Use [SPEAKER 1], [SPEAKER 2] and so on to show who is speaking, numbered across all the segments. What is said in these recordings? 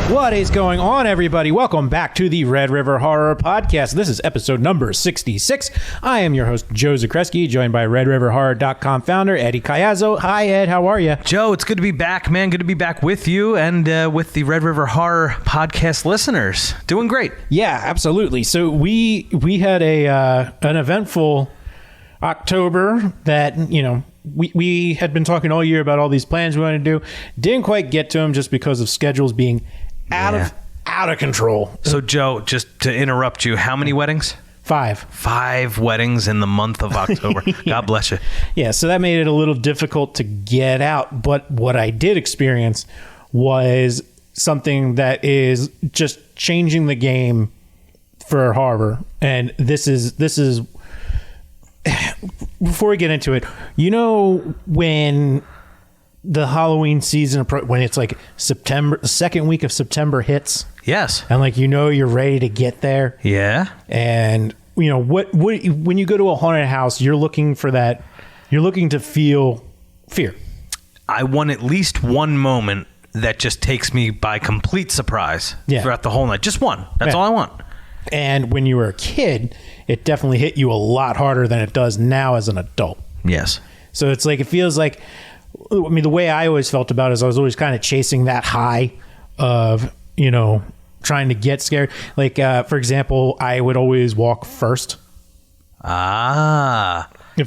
[SPEAKER 1] What is going on, everybody? Welcome back to the Red River Horror Podcast. This is episode number 66. I am your host, Joe Zakrzewski, joined by RedRiverHorror.com founder, Eddie Cayazzo. Hi, Ed. How are you?
[SPEAKER 2] Joe, it's good to be back, man. Good to be back with you and with the Red River Horror Podcast listeners. Doing great.
[SPEAKER 1] Yeah, absolutely. So we had an eventful October that, you know, we had been talking all year about all these plans we wanted to do. Didn't quite get to them just because of schedules being out of control.
[SPEAKER 2] So, Joe, just to interrupt you, how many weddings?
[SPEAKER 1] 5.
[SPEAKER 2] 5 weddings in the month of October. Yeah. God bless you.
[SPEAKER 1] Yeah, so that made it a little difficult to get out. But what I did experience was something that is just changing the game for horror. And this is before we get into it, you know, when the Halloween season, when it's like September, the second week of September hits.
[SPEAKER 2] Yes.
[SPEAKER 1] And like, you know, you're ready to get there.
[SPEAKER 2] Yeah.
[SPEAKER 1] And you know, what when you go to a haunted house, you're looking for that. You're looking to feel fear.
[SPEAKER 2] I want at least one moment that just takes me by complete surprise throughout the whole night. Just one. That's all I want. And
[SPEAKER 1] when you were a kid, it definitely hit you a lot harder than it does now as an adult.
[SPEAKER 2] Yes.
[SPEAKER 1] So it's like, it feels like, I mean, the way I always felt about it is I was always kind of chasing that high of, you know, trying to get scared. Like, for example, I would always walk first.
[SPEAKER 2] If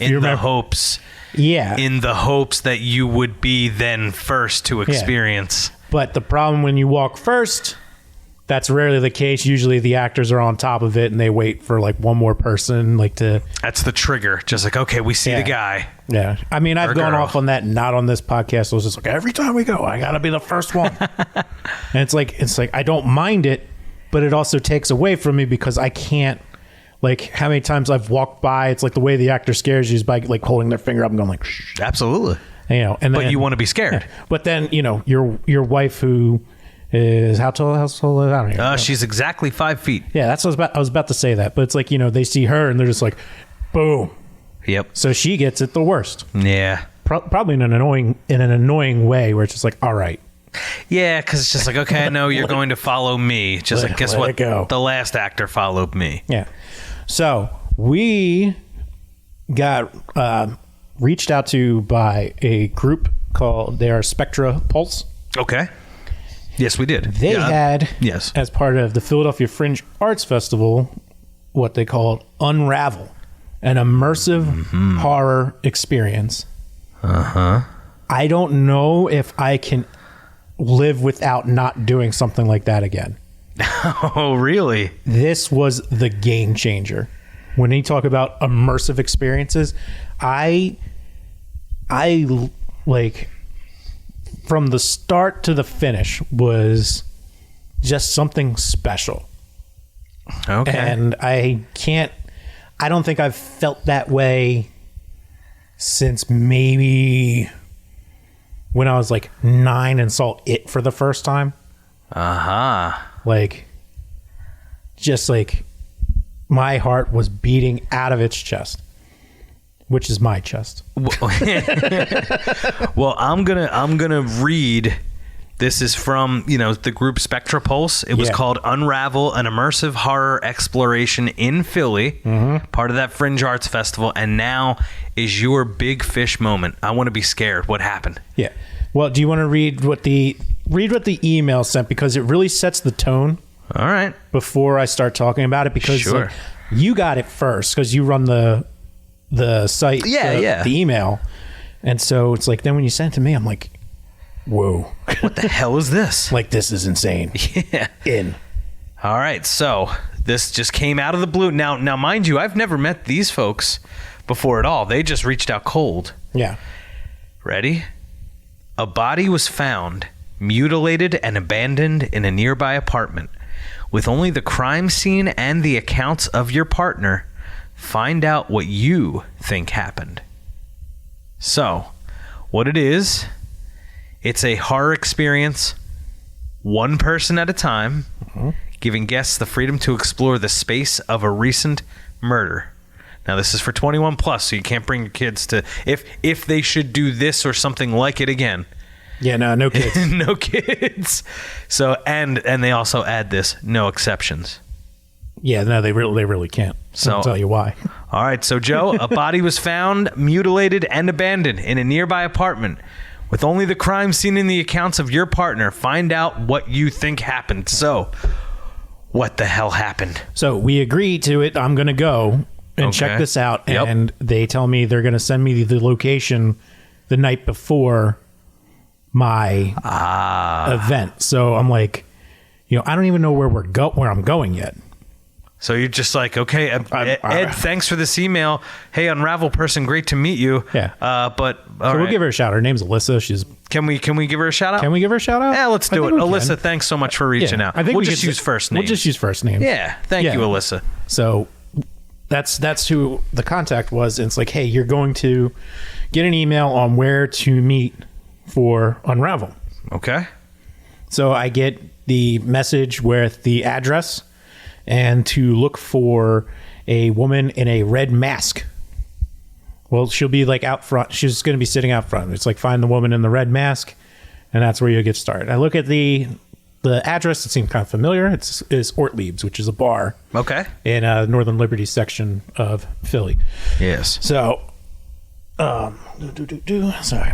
[SPEAKER 2] in the hopes.
[SPEAKER 1] Yeah.
[SPEAKER 2] In the hopes that you would be then first to experience.
[SPEAKER 1] Yeah. But the problem when you walk first, that's rarely the case. Usually the actors are on top of it and they wait for like one more person to... That's
[SPEAKER 2] the trigger. Just like, okay, we see the guy.
[SPEAKER 1] Yeah. I mean, I've gone off on that, not on this podcast. I was just like, every time we go, I got to be the first one. And it's like, I don't mind it, but it also takes away from me because I can't, like, how many times I've walked by, it's like the way the actor scares you is by like holding their finger up and going like, shh.
[SPEAKER 2] Absolutely.
[SPEAKER 1] You know, and then,
[SPEAKER 2] but you want to be scared.
[SPEAKER 1] Yeah. But then, you know, your wife who... is how tall? I don't know.
[SPEAKER 2] She's exactly 5 feet.
[SPEAKER 1] Yeah, that's what I was about to say that. But it's like, you know, they see her and they're just like, boom.
[SPEAKER 2] Yep.
[SPEAKER 1] So she gets it the worst.
[SPEAKER 2] Yeah.
[SPEAKER 1] Probably in an annoying way where it's just like, all right.
[SPEAKER 2] Yeah, because it's just like, okay, I know you're going to follow me. Just like, guess what? The last actor followed me.
[SPEAKER 1] Yeah. So we got reached out to by a group called Spektra Pulse.
[SPEAKER 2] Okay. Yes, we did.
[SPEAKER 1] They had, as part of the Philadelphia Fringe Arts Festival, what they called UNRAVEL, an immersive horror experience. I don't know if I can live without not doing something like that again.
[SPEAKER 2] Oh, really?
[SPEAKER 1] This was the game changer. When you talk about immersive experiences, I like... from the start to the finish was just something special.
[SPEAKER 2] Okay.
[SPEAKER 1] And I don't think I've felt that way since maybe when I was like 9 and saw it for the first time. Like, just like my heart was beating out of its chest. Which is my chest.
[SPEAKER 2] Well, I'm gonna read. This is from, you know, the group Spektra Pulse. It was called UNRAVEL, an immersive horror exploration in Philly, part of that Fringe Arts Festival. And now is your big fish moment. I want to be scared. What happened?
[SPEAKER 1] Yeah. Well, do you want to read what the email sent, because it really sets the tone.
[SPEAKER 2] All right.
[SPEAKER 1] Before I start talking about it, because like, you got it first because you run the site, the email. And so it's like, then when you sent it to me, I'm like, whoa,
[SPEAKER 2] what the hell is this?
[SPEAKER 1] Like, this is insane.
[SPEAKER 2] Yeah. All right. So this just came out of the blue. Now, mind you, I've never met these folks before at all. They just reached out cold.
[SPEAKER 1] Yeah.
[SPEAKER 2] Ready? A body was found, mutilated and abandoned in a nearby apartment. With only the crime scene and the accounts of your partner, find out what you think happened. So, what it is, it's a horror experience, one person at a time, giving guests the freedom to explore the space of a recent murder. Now, this is for 21 plus, so you can't bring your kids to, if they should do this or something like it again,
[SPEAKER 1] Yeah, no kids.
[SPEAKER 2] No kids. So and they also add this, no exceptions.
[SPEAKER 1] Yeah, no, they really can't. So I'll tell you why.
[SPEAKER 2] All right, so Joe, a body was found mutilated and abandoned in a nearby apartment with only the crime scene in the accounts of your partner. Find out what you think happened. So, what the hell happened?
[SPEAKER 1] So we agree to it. I'm going to go and check this out.
[SPEAKER 2] Yep.
[SPEAKER 1] And they tell me they're going to send me the location the night before my event. So I'm like, I don't even know where I'm going yet.
[SPEAKER 2] So you're just like, okay, Ed, thanks for this email. Hey, Unravel person, great to meet you.
[SPEAKER 1] Yeah.
[SPEAKER 2] But
[SPEAKER 1] we'll give her a shout. Her name's Alyssa.
[SPEAKER 2] Can we give her a shout out?
[SPEAKER 1] Can we give her a shout out?
[SPEAKER 2] Yeah, let's do it. Alyssa, thanks so much for reaching out.
[SPEAKER 1] I think
[SPEAKER 2] we'll just use first names.
[SPEAKER 1] We'll just use first names.
[SPEAKER 2] Yeah. Thank you, Alyssa.
[SPEAKER 1] So that's who the contact was. And it's like, hey, you're going to get an email on where to meet for Unravel.
[SPEAKER 2] Okay.
[SPEAKER 1] So I get the message with the address and to look for a woman in a red mask. Well, she'll be like out front. She's going to be sitting out front. It's like, find the woman in the red mask, and that's where you'll get started. I look at the address. It seemed kind of familiar. It's Ortlieb's, which is a bar.
[SPEAKER 2] Okay.
[SPEAKER 1] In Northern Liberty section of Philly.
[SPEAKER 2] Yes.
[SPEAKER 1] So, sorry,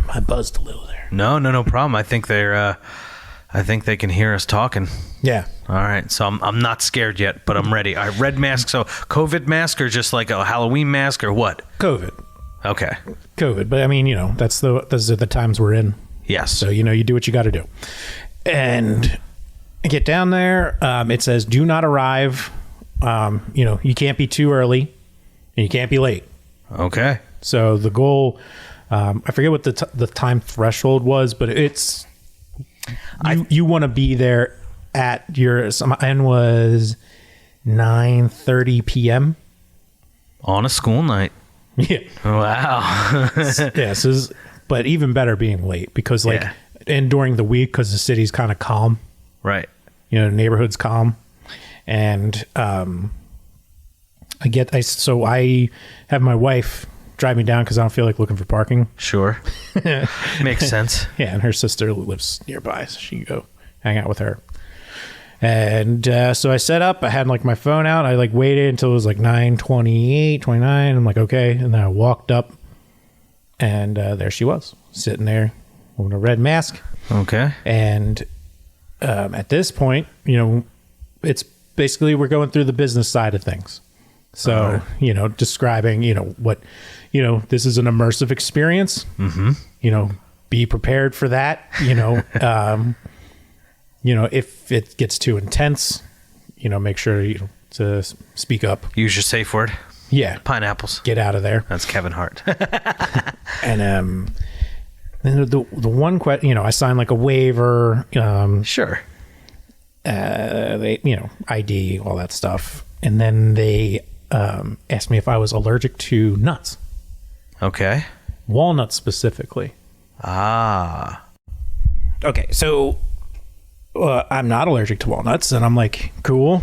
[SPEAKER 1] I buzzed a little there.
[SPEAKER 2] No problem. I think they can hear us talking.
[SPEAKER 1] Yeah.
[SPEAKER 2] All right. So I'm not scared yet, but I'm ready. All right, red mask. So COVID mask or just like a Halloween mask or what?
[SPEAKER 1] COVID.
[SPEAKER 2] Okay.
[SPEAKER 1] COVID. But I mean, those are the times we're in.
[SPEAKER 2] Yes.
[SPEAKER 1] So, you do what you got to do. And I get down there. It says, do not arrive. You can't be too early and you can't be late.
[SPEAKER 2] Okay.
[SPEAKER 1] So the goal, I forget what the time threshold was, but it's, you want to be there at mine was 9:30 p.m.
[SPEAKER 2] on a school night.
[SPEAKER 1] Yeah.
[SPEAKER 2] Wow.
[SPEAKER 1] Yeah. So, but even better being late because and during the week, because the city's kind of calm.
[SPEAKER 2] Right.
[SPEAKER 1] The neighborhood's calm. And I have my wife drive me down because I don't feel like looking for parking.
[SPEAKER 2] Sure. Makes sense.
[SPEAKER 1] Yeah, and her sister lives nearby, so she can go hang out with her. And so I set up. I had my phone out. I waited until it was 9:28, 29. I'm like, okay. And then I walked up, and there she was, sitting there with a red mask.
[SPEAKER 2] Okay.
[SPEAKER 1] And at this point, it's basically we're going through the business side of things. So, describing, what, this is an immersive experience. Mm-hmm. Be prepared for that. If it gets too intense, make sure to speak up.
[SPEAKER 2] Use your safe word.
[SPEAKER 1] Yeah.
[SPEAKER 2] Pineapples.
[SPEAKER 1] Get out of there.
[SPEAKER 2] That's Kevin Hart.
[SPEAKER 1] And then the one question, I signed a waiver.
[SPEAKER 2] Sure.
[SPEAKER 1] They, ID, all that stuff. And then they asked me if I was allergic to nuts.
[SPEAKER 2] Okay.
[SPEAKER 1] Walnuts specifically.
[SPEAKER 2] Ah.
[SPEAKER 1] Okay, so I'm not allergic to walnuts, and I'm like, cool,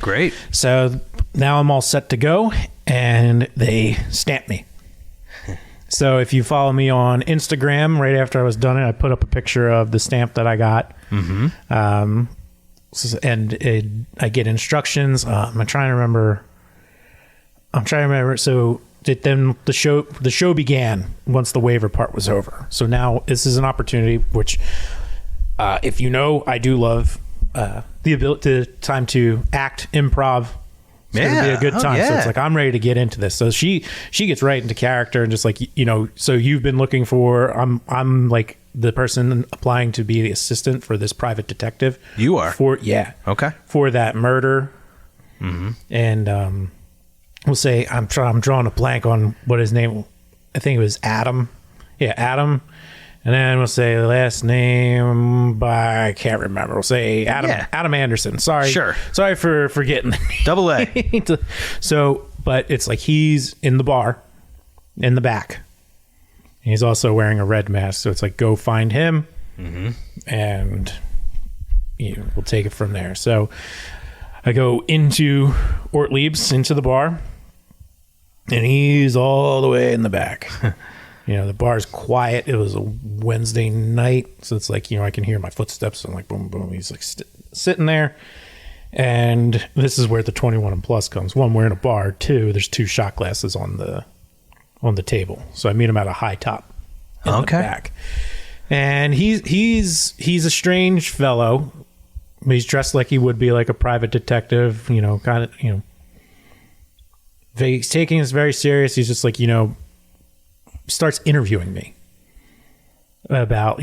[SPEAKER 2] Great.
[SPEAKER 1] So now I'm all set to go, and they stamp me. So if you follow me on Instagram, right after I was done it, I put up a picture of the stamp that I got. Mm-hmm. I get instructions. I'm trying to remember. So then the show began once the waiver part was over. So now this is an opportunity, which, if I do love the ability, the time to act, improv. It's going to be a good time. So it's I'm ready to get into this. So she gets right into character and just so you've been looking for, I'm like the person applying to be the assistant for this private detective.
[SPEAKER 2] You are?
[SPEAKER 1] Okay. For that murder. Mm-hmm. And we'll say I'm drawing a blank on what his name. I think it was Adam. Yeah, Adam. And then we'll say the last name, I can't remember. We'll say Adam. Yeah. Adam Anderson. Sorry.
[SPEAKER 2] Sure.
[SPEAKER 1] Sorry for forgetting.
[SPEAKER 2] Double A.
[SPEAKER 1] So, but it's he's in the bar, in the back. And he's also wearing a red mask. So it's go find him, and we'll take it from there. So I go into Ortlieb's, into the bar, and he's all the way in the back. The bar's quiet. It was a Wednesday night, so it's like, I can hear my footsteps. I'm like, boom, boom. He's like sitting there. And this is where the 21 and plus comes. One, we're in a bar. Two, there's 2 shot glasses on the table. So I meet him at a high top in the back. And he's a strange fellow. He's dressed like he would be like a private detective, kind of, he's taking this very serious. He's just like, starts interviewing me about,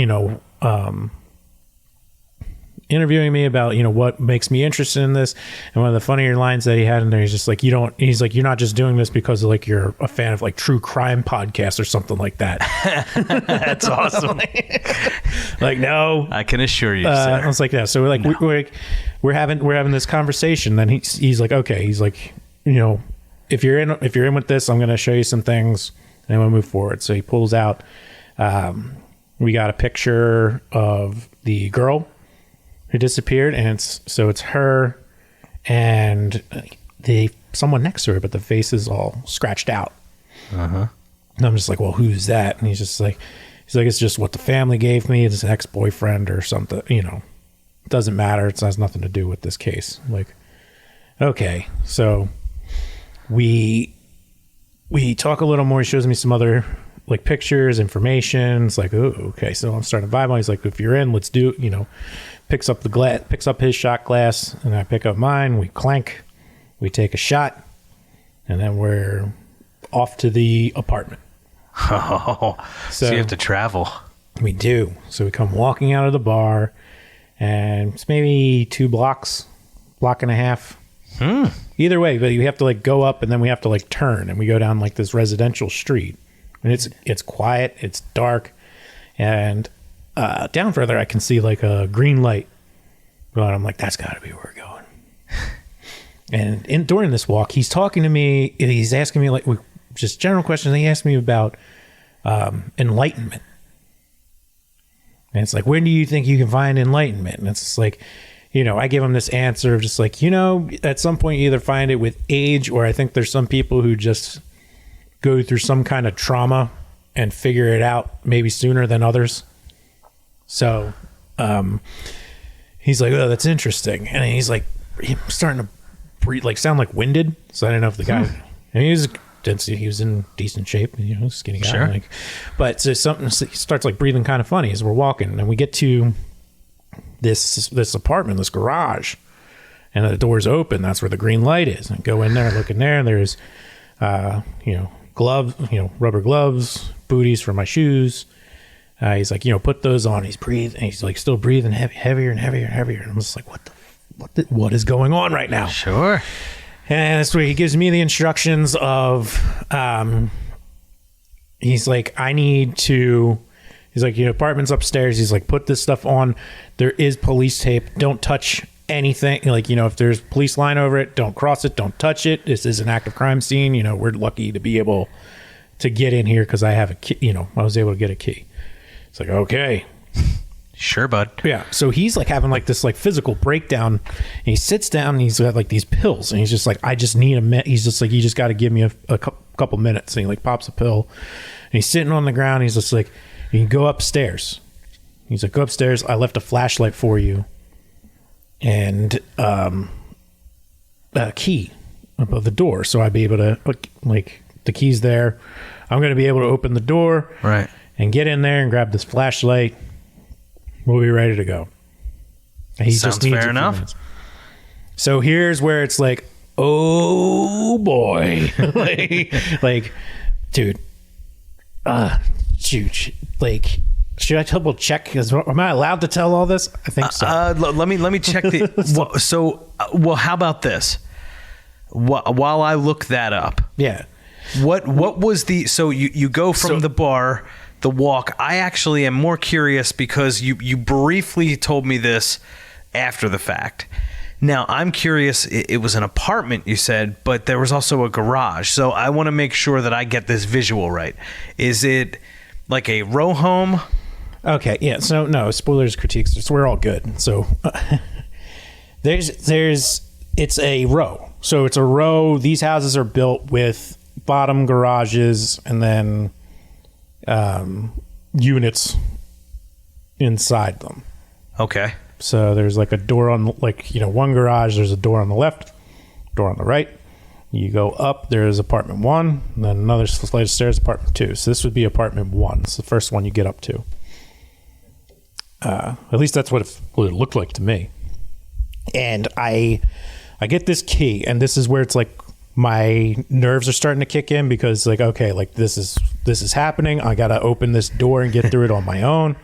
[SPEAKER 1] what makes me interested in this. And one of the funnier lines that he had in there, he's just like, he's like, you're not just doing this because like you're a fan of like true crime podcasts or something like that.
[SPEAKER 2] That's awesome.
[SPEAKER 1] Like, no,
[SPEAKER 2] I can assure you, sir.
[SPEAKER 1] I was like, yeah. So we're having this conversation. Then he's like, okay. He's like, if you're in with this, I'm going to show you some things and we'll move forward. So he pulls out, we got a picture of the girl who disappeared, and it's her and someone next to her, but the face is all scratched out. And I'm just like, well, who's that? And he's like, it's just what the family gave me. It's an ex-boyfriend or something. It doesn't matter. It has nothing to do with this case. I'm like, okay. So we talk a little more. He shows me some other like pictures, information. It's like, oh, okay. So I'm starting to vibe on. He's like, if you're in, let's do, picks up his shot glass, and I pick up mine. We clank, we take a shot, and then we're off to the apartment.
[SPEAKER 2] Oh, so you have to travel.
[SPEAKER 1] We do. So we come walking out of the bar, and it's maybe 2 blocks, block and a half. Either way, but you have to like go up, and then we have to like turn, and we go down like this residential street, and it's quiet, it's dark, and down further I can see like a green light going. I'm like, that's got to be where we're going. And during this walk, he's talking to me. He's asking me like just general questions. He asked me about enlightenment, and it's like, when do you think you can find enlightenment? And it's just like, I give him this answer of just like, at some point you either find it with age, or I think there's some people who just go through some kind of trauma and figure it out maybe sooner than others. So he's like, oh, that's interesting. And he's like, starting to breathe, like sound like winded. So I didn't know if the guy, and he was in decent shape, skinny guy.
[SPEAKER 2] Sure.
[SPEAKER 1] Like, but so something starts like breathing kind of funny as we're walking, and we get to this apartment, this garage, and the door's open. That's where the green light is. And go in there, look in there, and there's, gloves, rubber gloves, booties for my shoes. He's like, put those on. He's breathing, and he's like still breathing heavier and heavier and heavier. And I'm just like, what is going on right now?
[SPEAKER 2] Sure.
[SPEAKER 1] And that's where he gives me the instructions of, he's like, he's like, apartment's upstairs. He's like, put this stuff on. There is police tape. Don't touch anything. Like, if there's police line over it, don't cross it. Don't touch it. This is an active crime scene. We're lucky to be able to get in here because I have a key. I was able to get a key. It's like, okay.
[SPEAKER 2] Sure, bud.
[SPEAKER 1] Yeah. So he's like having like this like physical breakdown, and he sits down and he's got like these pills, and he's just like, I just need a minute. He's just like, you just got to give me a couple minutes. And he like pops a pill, and he's sitting on the ground. He's just like, you can go upstairs. He's like, go upstairs. I left a flashlight for you, and a key above the door, so I'd be able to like the key's there. I'm going to be able to open the door,
[SPEAKER 2] right,
[SPEAKER 1] and get in there and grab this flashlight. We'll be ready to go. And he
[SPEAKER 2] Sounds
[SPEAKER 1] just needs
[SPEAKER 2] fair
[SPEAKER 1] a few
[SPEAKER 2] enough.
[SPEAKER 1] minutes. So here's where it's like, oh boy, like, dude, shoot, like, should I double check? Am I allowed to tell all this? I think so.
[SPEAKER 2] Let me check the. Well, how about this? While I look that up,
[SPEAKER 1] yeah.
[SPEAKER 2] What was the? So you go from the bar. The walk. I actually am more curious because you briefly told me this after the fact. Now I'm curious. It was an apartment, you said, but there was also a garage. So I want to make sure that I get this visual right. Is it like a row home?
[SPEAKER 1] Okay. Yeah. So no spoilers, critiques. So we're all good. So it's a row. So it's a row. These houses are built with bottom garages and then units inside them.
[SPEAKER 2] Okay.
[SPEAKER 1] So there's like a door on, like, one garage, there's a door on the left, door on the right. You go up, there's apartment 1, and then another flight of stairs, apartment 2. So this would be apartment 1. It's the first one you get up to. At least that's what it looked like to me. And I get this key, and this is where it's like my nerves are starting to kick in, because like, okay, like this is happening. I got to open this door and get through it on my own.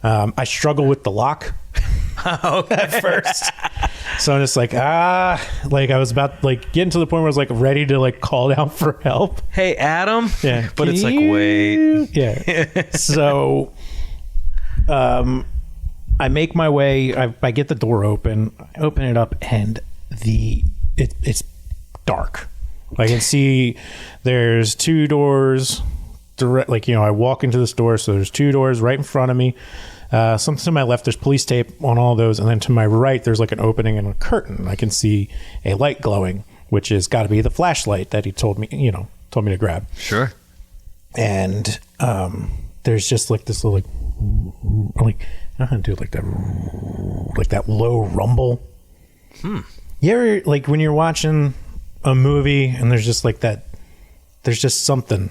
[SPEAKER 1] I struggle with the lock at first. So I'm just like, like I was about like getting to the point where I was like ready to like call down for help.
[SPEAKER 2] Hey, Adam.
[SPEAKER 1] Yeah.
[SPEAKER 2] But it's like, wait.
[SPEAKER 1] Yeah. So, I make my way, I get the door open, I open it up, and it's dark. I can see there's 2 doors direct, like, I walk into this door, so there's 2 doors right in front of me. Something to my left, there's police tape on all those, and then to my right, there's like an opening and a curtain. I can see a light glowing, which has got to be the flashlight that he told me to grab.
[SPEAKER 2] Sure.
[SPEAKER 1] And there's just like this little like I don't know how to do that low rumble. You ever, like, when you're watching a movie and there's just like that, there's just something.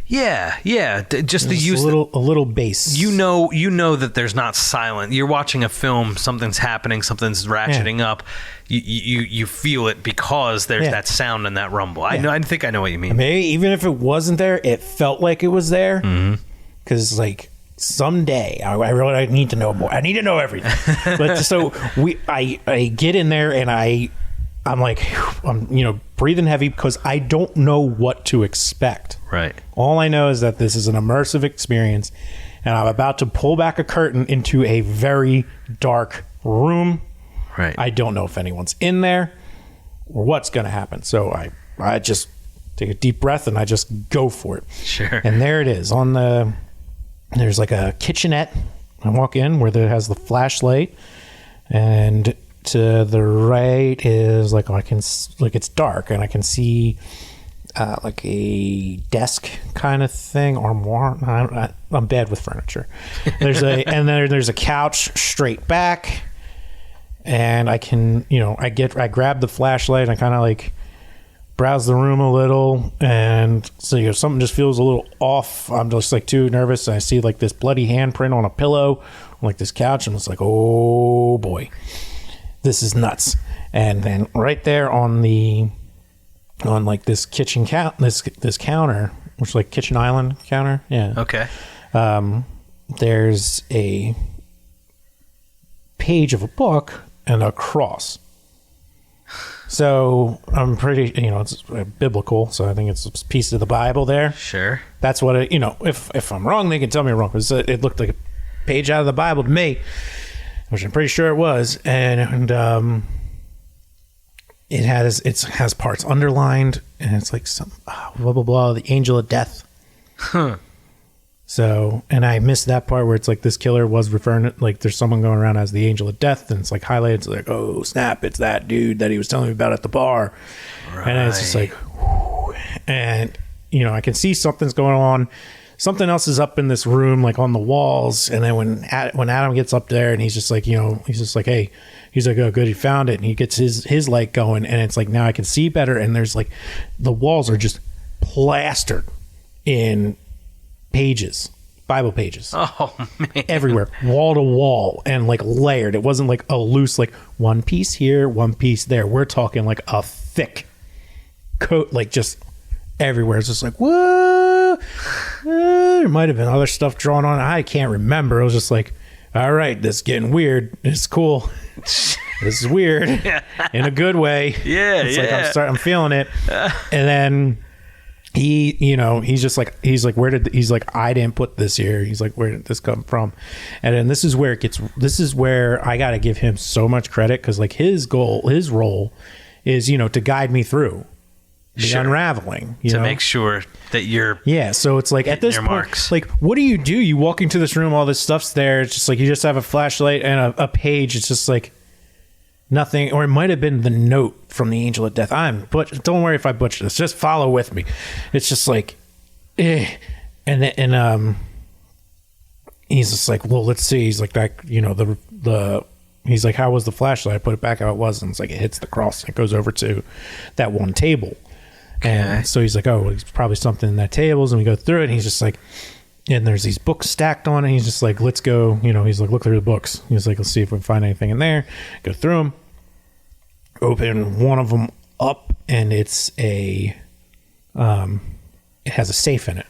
[SPEAKER 2] Yeah. Just the use
[SPEAKER 1] a little bass.
[SPEAKER 2] You know that there's not silent. You're watching a film. Something's happening. Something's ratcheting up. You feel it because there's that sound and that rumble. I know. I think I know what you mean.
[SPEAKER 1] Maybe even if it wasn't there, it felt like it was there. Because like someday I really need to know more. I need to know everything. But so I get in there and I'm like, I'm breathing heavy because I don't know what to expect.
[SPEAKER 2] Right.
[SPEAKER 1] All I know is that this is an immersive experience, and I'm about to pull back a curtain into a very dark room.
[SPEAKER 2] Right.
[SPEAKER 1] I don't know if anyone's in there or what's going to happen. So I just take a deep breath and I just go for it.
[SPEAKER 2] Sure.
[SPEAKER 1] And there it is there's like a kitchenette. I walk in where there has the flashlight, and to the right is like, it's dark and I can see like a desk kind of thing, armoire. I'm bad with furniture. There's a couch straight back, and I can, I grab the flashlight and I kind of like browse the room a little, and so something just feels a little off. I'm just like too nervous, and I see like this bloody handprint on a pillow on like this couch, and it's like, oh boy, this is nuts. And then right there on like this kitchen this counter, which is like kitchen island counter. Yeah.
[SPEAKER 2] Okay.
[SPEAKER 1] There's a page of a book and a cross. So I'm pretty, it's biblical. So I think it's a piece of the Bible there.
[SPEAKER 2] Sure. That's
[SPEAKER 1] what if I'm wrong, they can tell me I'm wrong. Because it looked like a page out of the Bible to me, which I'm pretty sure it was. And it has parts underlined, and it's like some blah blah blah, the angel of death.
[SPEAKER 2] Huh.
[SPEAKER 1] So, and I missed that part where it's like this killer was referring to, like, there's someone going around as the angel of death, and it's like highlighted. It's like, oh snap, it's that dude that he was telling me about at the bar. Right. And it's just like, whew. And I can see something's going on. Something else is up in this room, like on the walls. And then when Adam gets up there, and he's just like, he's just like, hey, he's like, oh good, he found it, and he gets his light going, and it's like, now I can see better. And there's like, the walls are just plastered in pages, Bible pages.
[SPEAKER 2] Oh man,
[SPEAKER 1] everywhere, wall to wall, and like layered. It wasn't like a loose, like one piece here, one piece there. We're talking like a thick coat, like just everywhere. It's just like, whoa. There might have been other stuff drawn on. I can't remember. It was just like, all right, this is getting weird. It's cool. This is weird in a good way.
[SPEAKER 2] Yeah,
[SPEAKER 1] it's like I'm feeling it. And then he's like, I didn't put this here. He's like, where did this come from? And then this is where I got to give him so much credit, because like his role is, to guide me through the unraveling,
[SPEAKER 2] to make sure that you're
[SPEAKER 1] so it's like at this point, marks. Like, what do? You walk into this room, all this stuff's there. It's just like, you just have a flashlight and a page. It's just like nothing, or it might have been the note from the angel of death. Don't worry if I butcher this, just follow with me. It's just like and he's just like, well, let's see. He's like, that, he's like, how was the flashlight? I put it back how it was. And it's like, it hits the cross and it goes over to that one table. Okay. And so he's like, oh, well, it's probably something in that tables. And we go through it. And he's just like, and there's these books stacked on it. He's just like, let's go, he's like, look through the books. He's like, let's see if we can find anything in there. Go through them, open one of them up, and it's it has a safe in it.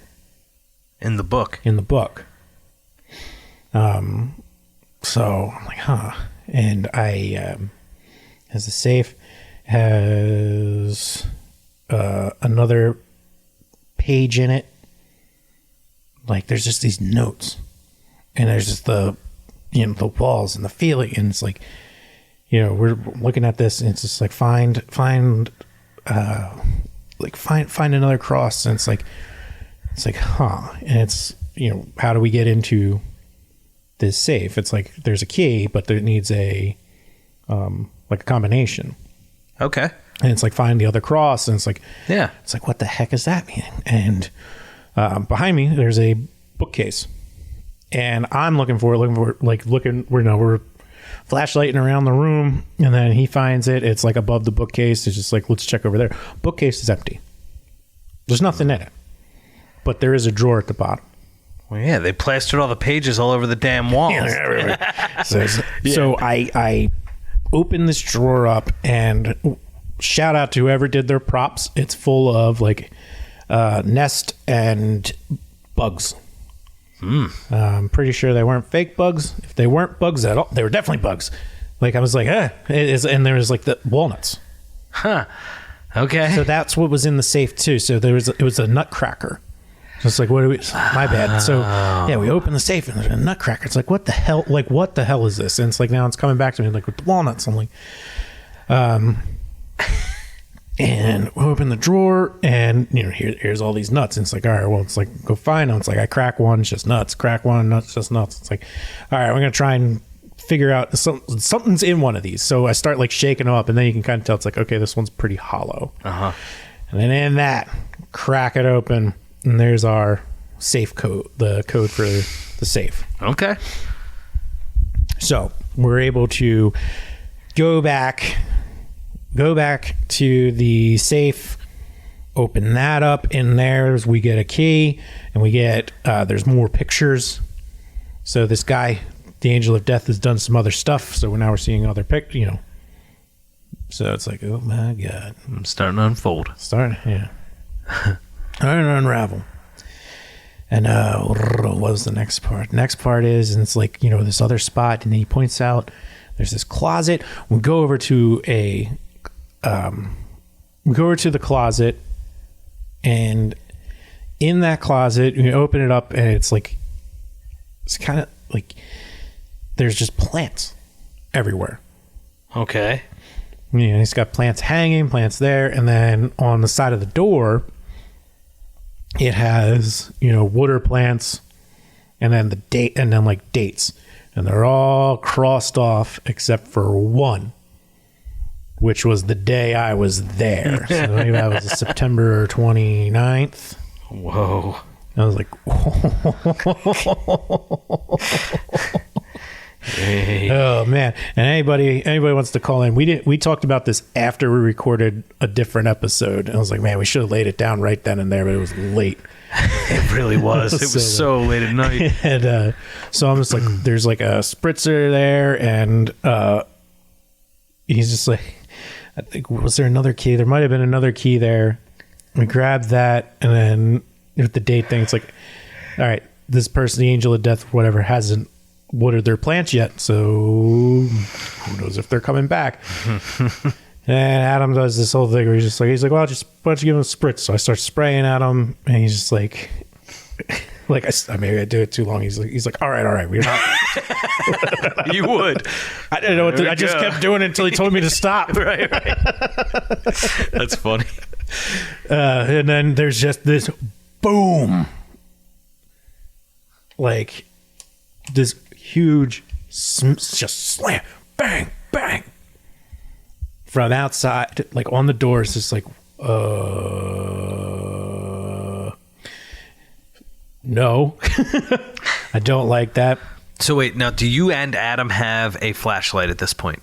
[SPEAKER 2] In the book.
[SPEAKER 1] So I'm like, huh. And has a safe, has another page in it. Like, there's just these notes, and there's just the walls and the feeling, and it's like, we're looking at this, and it's just like, find another cross, and it's like, huh. And it's, how do we get into this safe? It's like, there's a key, but there needs a like a combination.
[SPEAKER 2] Okay.
[SPEAKER 1] And it's like, find the other cross, and it's like,
[SPEAKER 2] yeah,
[SPEAKER 1] it's like, what the heck does that mean? And behind me, there's a bookcase, and I'm looking for we're flashlighting around the room, and then he finds it. It's like above the bookcase. It's just like, let's check over there. Bookcase is empty. There's nothing in it, but there is a drawer at the bottom.
[SPEAKER 2] Well, yeah, they plastered all the pages all over the damn walls.
[SPEAKER 1] So I open this drawer up, and shout out to whoever did their props. It's full of like nest and bugs. I'm pretty sure they weren't fake bugs. If they weren't bugs at all, they were definitely bugs. Like, I was like, it is, and there was like the walnuts.
[SPEAKER 2] Huh. Okay.
[SPEAKER 1] So that's what was in the safe too. So it was a nutcracker. So it's like, my bad. So yeah, we open the safe, and there's a nutcracker. It's like, what the hell? Like, what the hell is this? And it's like, now it's coming back to me like with the walnuts. I'm like, and we open the drawer, and here's all these nuts. And it's like, all right, well, it's like, go find them. It's like, I crack one, it's just nuts. Crack one, nuts, just nuts. It's like, all right, we're gonna try and figure out something's in one of these. So I start like shaking them up, and then you can kind of tell it's like, okay, this one's pretty hollow. And then in that, crack it open, and there's our safe code, the code for the safe.
[SPEAKER 2] Okay.
[SPEAKER 1] So we're able to go back to the safe, open that up. In there, we get a key, and we get there's more pictures. So this guy, the Angel of Death, has done some other stuff. So now we're seeing other pictures. So it's like, oh my god,
[SPEAKER 2] I'm starting to unfold.
[SPEAKER 1] Yeah. Unravel. And what was the next part? Next part is, and it's like, this other spot, and then he points out there's this closet. We go over to the closet, and in that closet, you open it up, and it's kind of like there's just plants everywhere.
[SPEAKER 2] Okay.
[SPEAKER 1] Yeah, he's got plants hanging, plants there, and then on the side of the door, it has water plants, and then dates, and they're all crossed off except for one, which was the day I was there. So maybe that was September 29th.
[SPEAKER 2] Whoa.
[SPEAKER 1] I was like,
[SPEAKER 2] Hey.
[SPEAKER 1] Oh man. And anybody wants to call in, we talked about this after we recorded a different episode, and I was like, man, we should have laid it down right then and there, but it was late.
[SPEAKER 2] It really was. It was so late at night.
[SPEAKER 1] And so I'm just like, there's like a spritzer there, and he's just like, I think, was there another key? There might have been another key there. We grabbed that, and then with the date thing, it's like, all right, this person, the Angel of Death, whatever, hasn't watered their plants yet, so who knows if they're coming back. And Adam does this whole thing where he's like, well, just why don't you give him a spritz? So I start spraying at him, and he's just like maybe I do it too long. He's like, all right, we're not.
[SPEAKER 2] You would.
[SPEAKER 1] I didn't know what to, I just kept doing it until he told me to stop.
[SPEAKER 2] Right. That's funny.
[SPEAKER 1] And then there's just this boom, like this huge just slam, bang, bang from outside, like on the doors. Just like no, I don't like that.
[SPEAKER 2] So wait, now do you and Adam have a flashlight at this point?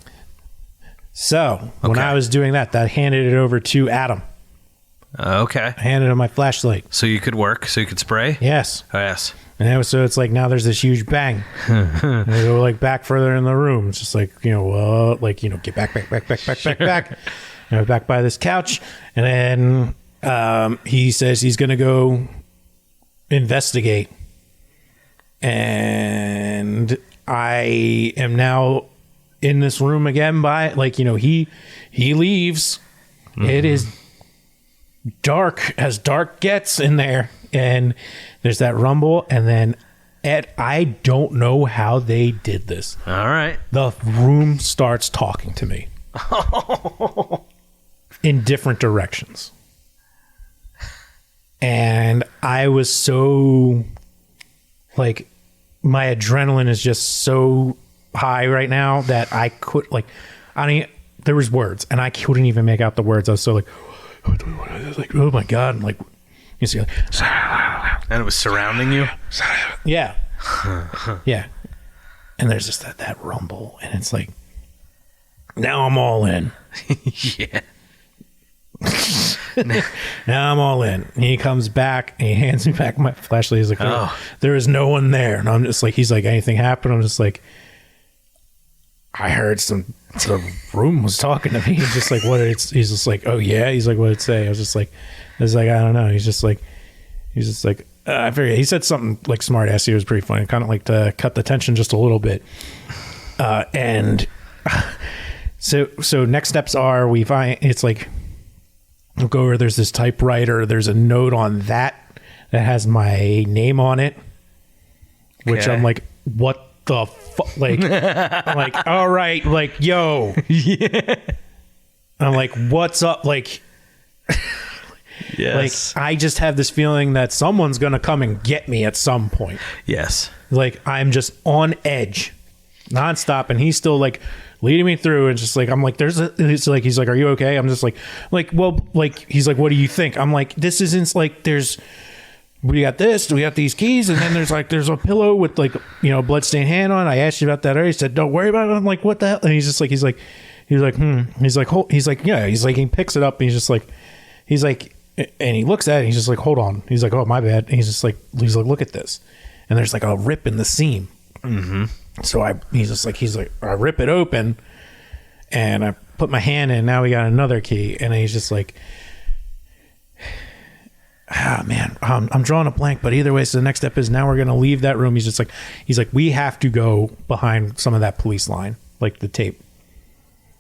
[SPEAKER 1] So when I was doing that, I handed it over to Adam.
[SPEAKER 2] Okay.
[SPEAKER 1] I handed him my flashlight.
[SPEAKER 2] So you could work, so you could spray?
[SPEAKER 1] Yes.
[SPEAKER 2] Oh, yes.
[SPEAKER 1] And so it's like now there's this huge bang. And I go like back further in the room. It's just like, get back. Back by this couch. And then he says he's going to go investigate. And I am now in this room again he leaves. Mm-hmm. It is dark as dark gets in there. And there's that rumble, and then I don't know how they did this.
[SPEAKER 2] All right.
[SPEAKER 1] The room starts talking to me in different directions. And I was so, like, my adrenaline is just so high right now that I could, like, there was words, and I couldn't even make out the words. I was so like, oh my God. I'm like, you see, like,
[SPEAKER 2] and it was surrounding you?
[SPEAKER 1] Yeah. Yeah. And there's just that rumble, and it's like, now I'm all in.
[SPEAKER 2] Yeah.
[SPEAKER 1] Now I'm all in. And he comes back and he hands me back my flashlight. He's like, there is no one there. And I'm just like, he's like, anything happened? I'm just like, I heard the room was talking to me. He's just like, he's just like, oh yeah. He's like, what'd it say? I was like, I don't know. He's just like, I forget. He said something like smart ass. He was pretty funny. Kind of like to cut the tension just a little bit. And so next steps are it's like, we'll go over, there's this typewriter. There's a note on that has my name on it, which I'm like, what the fuck? Like, I'm like, all right, like, yo. Yeah. I'm like, what's up? Like,
[SPEAKER 2] yes.
[SPEAKER 1] Like, I just have this feeling that someone's going to come and get me at some point.
[SPEAKER 2] Yes.
[SPEAKER 1] Like, I'm just on edge nonstop. And he's still like leading me through. And just like, I'm like, he's like, are you okay? I'm just like, well, like, he's like, what do you think? I'm like, this isn't like, we got this, we got these keys. And then there's a pillow with like, bloodstained hand on it. I asked you about that earlier. He said, don't worry about it. I'm like, what the hell? And he's like, He's like, yeah. He's like, he picks it up and he's like, and he looks at it and he's just like, hold on. He's like, oh, my bad. And he's like, look at this. And there's like a rip in the seam. Mm-hmm. So he's like, I rip it open and I put my hand in. Now we got another key. And he's just like, man, I'm drawing a blank, but either way, so the next step is now we're going to leave that room. He's like, we have to go behind some of that police line, like the tape.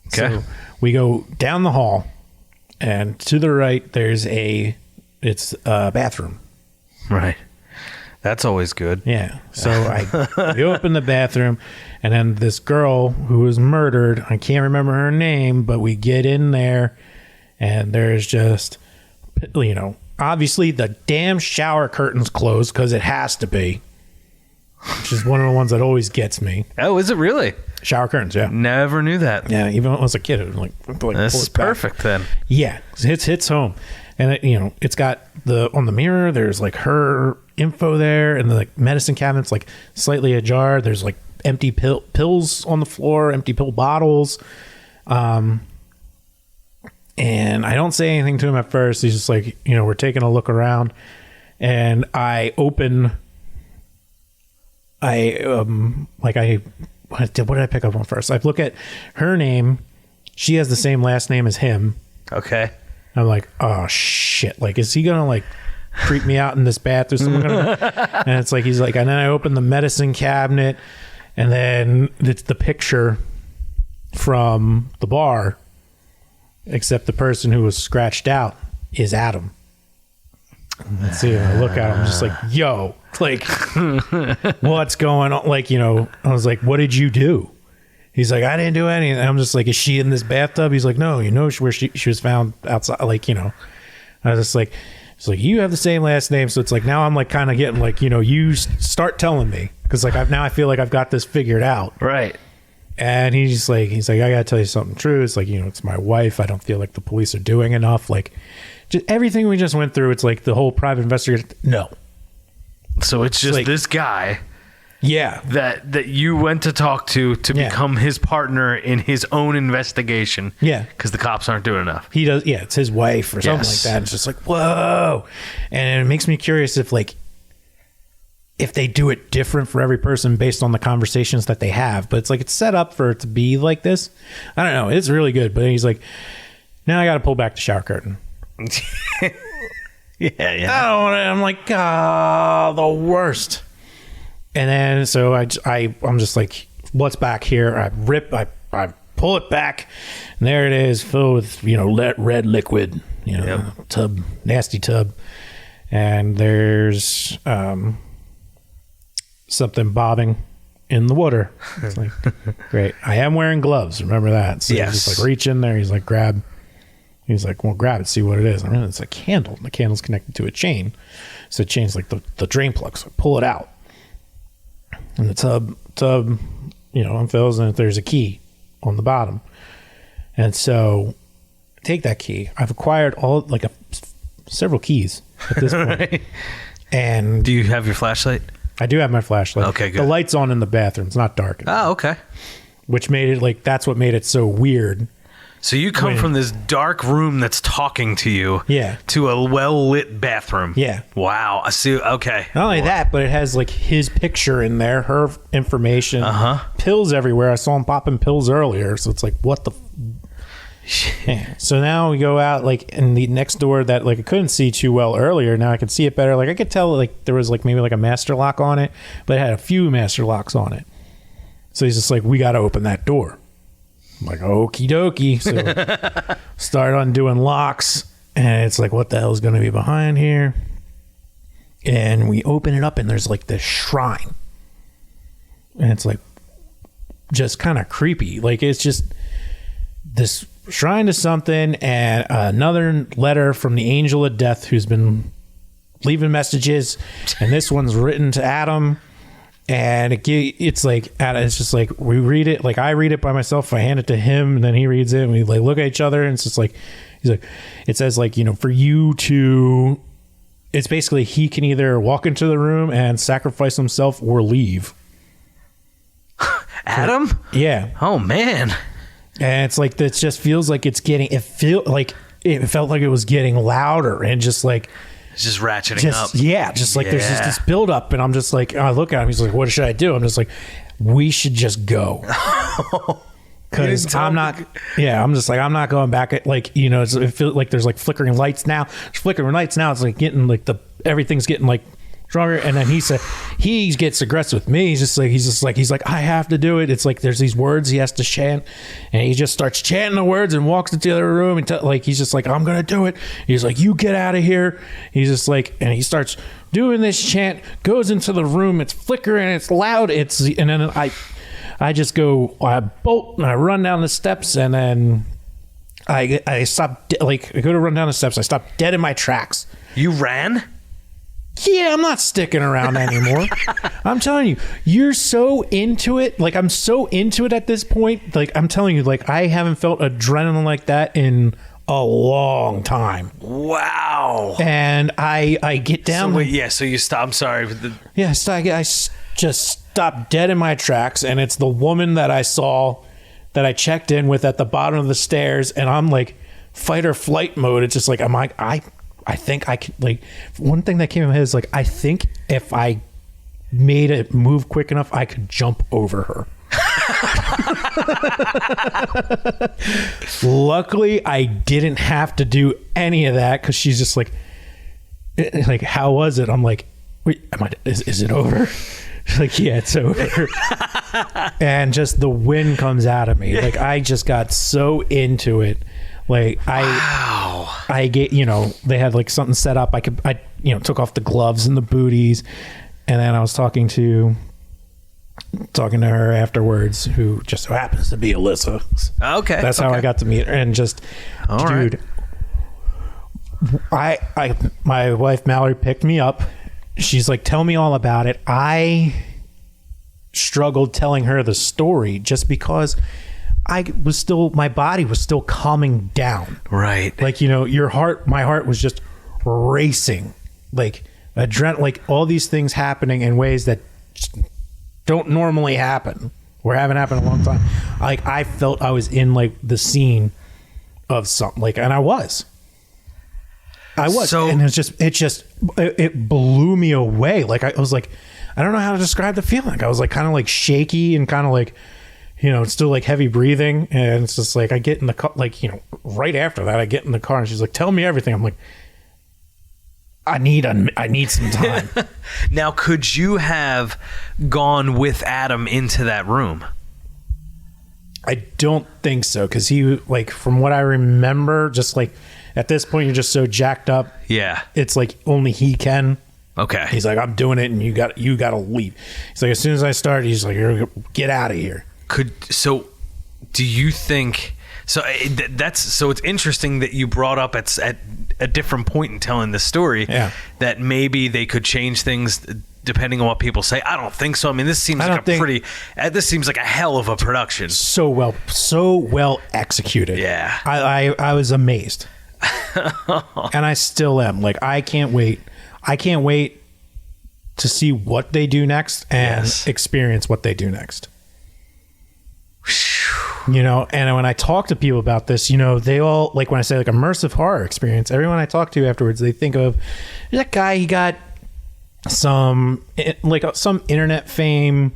[SPEAKER 1] Okay. So we go down the hall, and to the right, it's a bathroom.
[SPEAKER 2] Right. That's always good.
[SPEAKER 1] Yeah. So we open the bathroom, and then this girl who was murdered, I can't remember her name, but we get in there, and there's just, obviously the damn shower curtain's closed because it has to be, which is one of the ones that always gets me.
[SPEAKER 2] Oh, is it really?
[SPEAKER 1] Shower curtains, yeah.
[SPEAKER 2] Never knew that.
[SPEAKER 1] Yeah, even when I was a kid, it was like
[SPEAKER 2] this is perfect then.
[SPEAKER 1] Yeah, it hits home, and it's got on the mirror. There's like her info there, and the like medicine cabinet's like slightly ajar. There's like empty pills on the floor, empty pill bottles. And I don't say anything to him at first. He's just like, we're taking a look around, and I open. What did I pick up on first? I look at her name. She has the same last name as him.
[SPEAKER 2] Okay.
[SPEAKER 1] I'm like, oh shit! Like, is he gonna like creep me out in this bathroom? And it's like he's like, and then I open the medicine cabinet, and then it's the picture from the bar, except the person who was scratched out is Adam. Let's see. I look at him, I'm just like, yo, like, what's going on? Like, I was like, what did you do? He's like, I didn't do anything. And I'm just like, is she in this bathtub? He's like, no, where she was found outside. Like, I was just like, it's like, you have the same last name. So it's like, now I'm like kind of getting like, you start telling me. Cause like I feel like I've got this figured out.
[SPEAKER 2] Right. And
[SPEAKER 1] he's like, I gotta tell you something true. It's like, it's my wife. I don't feel like the police are doing enough. Like, just everything we just went through, it's like the whole private investigator. No,
[SPEAKER 2] So it's just
[SPEAKER 1] like,
[SPEAKER 2] this guy.
[SPEAKER 1] Yeah.
[SPEAKER 2] That you went to talk to become his partner in his own investigation.
[SPEAKER 1] Yeah.
[SPEAKER 2] Because the cops aren't doing enough.
[SPEAKER 1] He does. Yeah. It's his wife or something like that. It's just like, whoa. And it makes me curious if they do it different for every person based on the conversations that they have. But it's like, it's set up for it to be like this. I don't know. It's really good. But he's like, now I got to pull back the shower curtain.
[SPEAKER 2] Yeah.
[SPEAKER 1] I don't want to. I'm like, the worst. And then, so I'm just like, what's back here? I pull it back, and there it is, filled with, red liquid, tub, nasty tub. And there's something bobbing in the water. It's like, great. I am wearing gloves. Remember that. So
[SPEAKER 2] yes.
[SPEAKER 1] He's just like, reach in there. He's like, grab. He's like, well, grab it, see what it is. I mean, it's a candle. The candle's connected to a chain. So the chain's like the drain plug. So I pull it out. And the tub, unfills, and there's a key on the bottom. And so I take that key. I've acquired several keys at this point. Right. And
[SPEAKER 2] do you have your flashlight?
[SPEAKER 1] I do have my flashlight.
[SPEAKER 2] Okay, good.
[SPEAKER 1] The light's on in the bathroom. It's not dark.
[SPEAKER 2] Oh, okay.
[SPEAKER 1] Which made it that's what made it so weird.
[SPEAKER 2] So you come from this dark room that's talking to you, to a well-lit bathroom.
[SPEAKER 1] Yeah.
[SPEAKER 2] Wow. I see. Okay.
[SPEAKER 1] Not only that, but it has his picture in there, her information, pills everywhere. I saw him popping pills earlier, so it's like, what the? Yeah. So now we go out in the next door that I couldn't see too well earlier. Now I can see it better. I could tell there was maybe a master lock on it, but it had a few master locks on it. So he's just like, we got to open that door. I'm like, okie dokie. So start undoing locks, and it's like, what the hell is going to be behind here? And we open it up, and there's this shrine. And it's just kind of creepy. It's just this shrine to something, and another letter from the angel of death who's been leaving messages. And this one's written to Adam. And it's just we read it, I read it by myself, I hand it to him, and then he reads it, and we look at each other, and it's just he's like, it says for you to, it's basically he can either walk into the room and sacrifice himself or leave.
[SPEAKER 2] Adam?
[SPEAKER 1] Yeah.
[SPEAKER 2] Oh man.
[SPEAKER 1] And it's it just feels like it felt like it was getting louder and just
[SPEAKER 2] it's just ratcheting up.
[SPEAKER 1] Yeah, there's just this build up, and I'm just I look at him, he's like, what should I do? I'm just like, we should just go. Because I'm not I'm not going back at it feels like there's flickering lights now. There's flickering lights now. It's getting everything's getting stronger. And then he gets aggressive with me. He's like, I have to do it. It's there's these words he has to chant, and he just starts chanting the words and walks into the other room and he's just I'm gonna do it. He's like, you get out of here. He's just and he starts doing this chant, goes into the room, it's flickering, it's loud, and then I just go, I bolt and I run down the steps, and then I stop, I go to run down the steps, I stop dead in my tracks.
[SPEAKER 2] You ran?
[SPEAKER 1] Yeah, I'm not sticking around anymore. I'm telling you, you're so into it. I'm so into it at this point. I'm telling you, I haven't felt adrenaline like that in a long time.
[SPEAKER 2] Wow.
[SPEAKER 1] And I get down.
[SPEAKER 2] So wait, so you stop. I'm sorry.
[SPEAKER 1] Yeah, I just stopped dead in my tracks, and it's the woman that I saw that I checked in with at the bottom of the stairs, and I'm fight or flight mode. It's just I think I could, one thing that came in my head is I think if I made it move quick enough, I could jump over her. Luckily, I didn't have to do any of that, because she's just how was it? I'm like, wait, is it over? She's yeah, it's over. And just the wind comes out of me. I just got so into it. I get, they had something set up. I took off the gloves and the booties, and then I was talking to her afterwards, who just so happens to be Alyssa.
[SPEAKER 2] Okay.
[SPEAKER 1] That's how I got to meet her. And just, dude, my wife Mallory picked me up. She's like, tell me all about it. I struggled telling her the story just because my body was still calming down.
[SPEAKER 2] Right.
[SPEAKER 1] My heart was just racing. like all these things happening in ways that just don't normally happen, or haven't happened in a long time. Like I felt I was in like the scene of something, like, and I was. So, and it blew me away. Like I was like, I don't know how to describe the feeling. I was like kind of like shaky and kind of like, you know, still like heavy breathing. And it's just like, I get in the car, like, you know, right after that, I get in the car and she's like, tell me everything. I'm like, I need some time.
[SPEAKER 2] Now, could you have gone with Adam into that room?
[SPEAKER 1] I don't think so. 'Cause he, like, from what I remember, just like at this point, you're just so jacked up.
[SPEAKER 2] Yeah.
[SPEAKER 1] It's like only he can.
[SPEAKER 2] Okay.
[SPEAKER 1] He's like, I'm doing it and you got to leave. He's like, as soon as I start, he's like, get out of here.
[SPEAKER 2] Do you think, so it's interesting that you brought up at a different point in telling the story, that maybe they could change things depending on what people say. I don't think so. I mean, this seems this seems like a hell of a production. So
[SPEAKER 1] well executed.
[SPEAKER 2] Yeah.
[SPEAKER 1] I was amazed. And I still am. Like, I can't wait to see what they do next and experience what they do next. You know, and when I talk to people about this, you know, they all, like, when I say like immersive horror experience, everyone I talk to afterwards, they think of that guy, he got some internet fame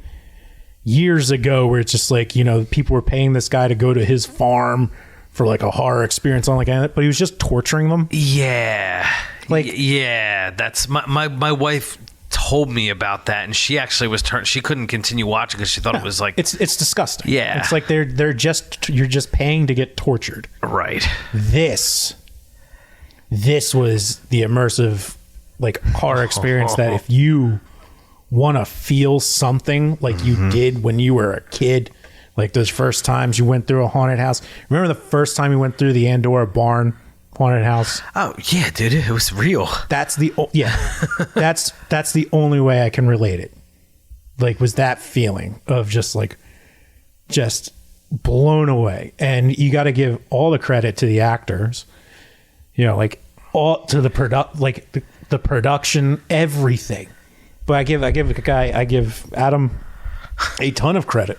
[SPEAKER 1] years ago where it's just like, you know, people were paying this guy to go to his farm for like a horror experience on like that, but he was just torturing them.
[SPEAKER 2] Yeah. Like, yeah, that's my wife told me about that, and she actually she couldn't continue watching because she thought it was like,
[SPEAKER 1] it's disgusting.
[SPEAKER 2] Yeah.
[SPEAKER 1] It's like you're just paying to get tortured.
[SPEAKER 2] Right.
[SPEAKER 1] This was the immersive like horror experience that if you want to feel something like you did when you were a kid, like those first times you went through a haunted house. Remember the first time you went through the Andorra barn haunted house?
[SPEAKER 2] Oh yeah, dude, it was real.
[SPEAKER 1] That's the only way I can relate it. Like, was that feeling of just blown away. And you got to give all the credit to the actors, you know, like all to the the production, everything. But I give Adam a ton of credit.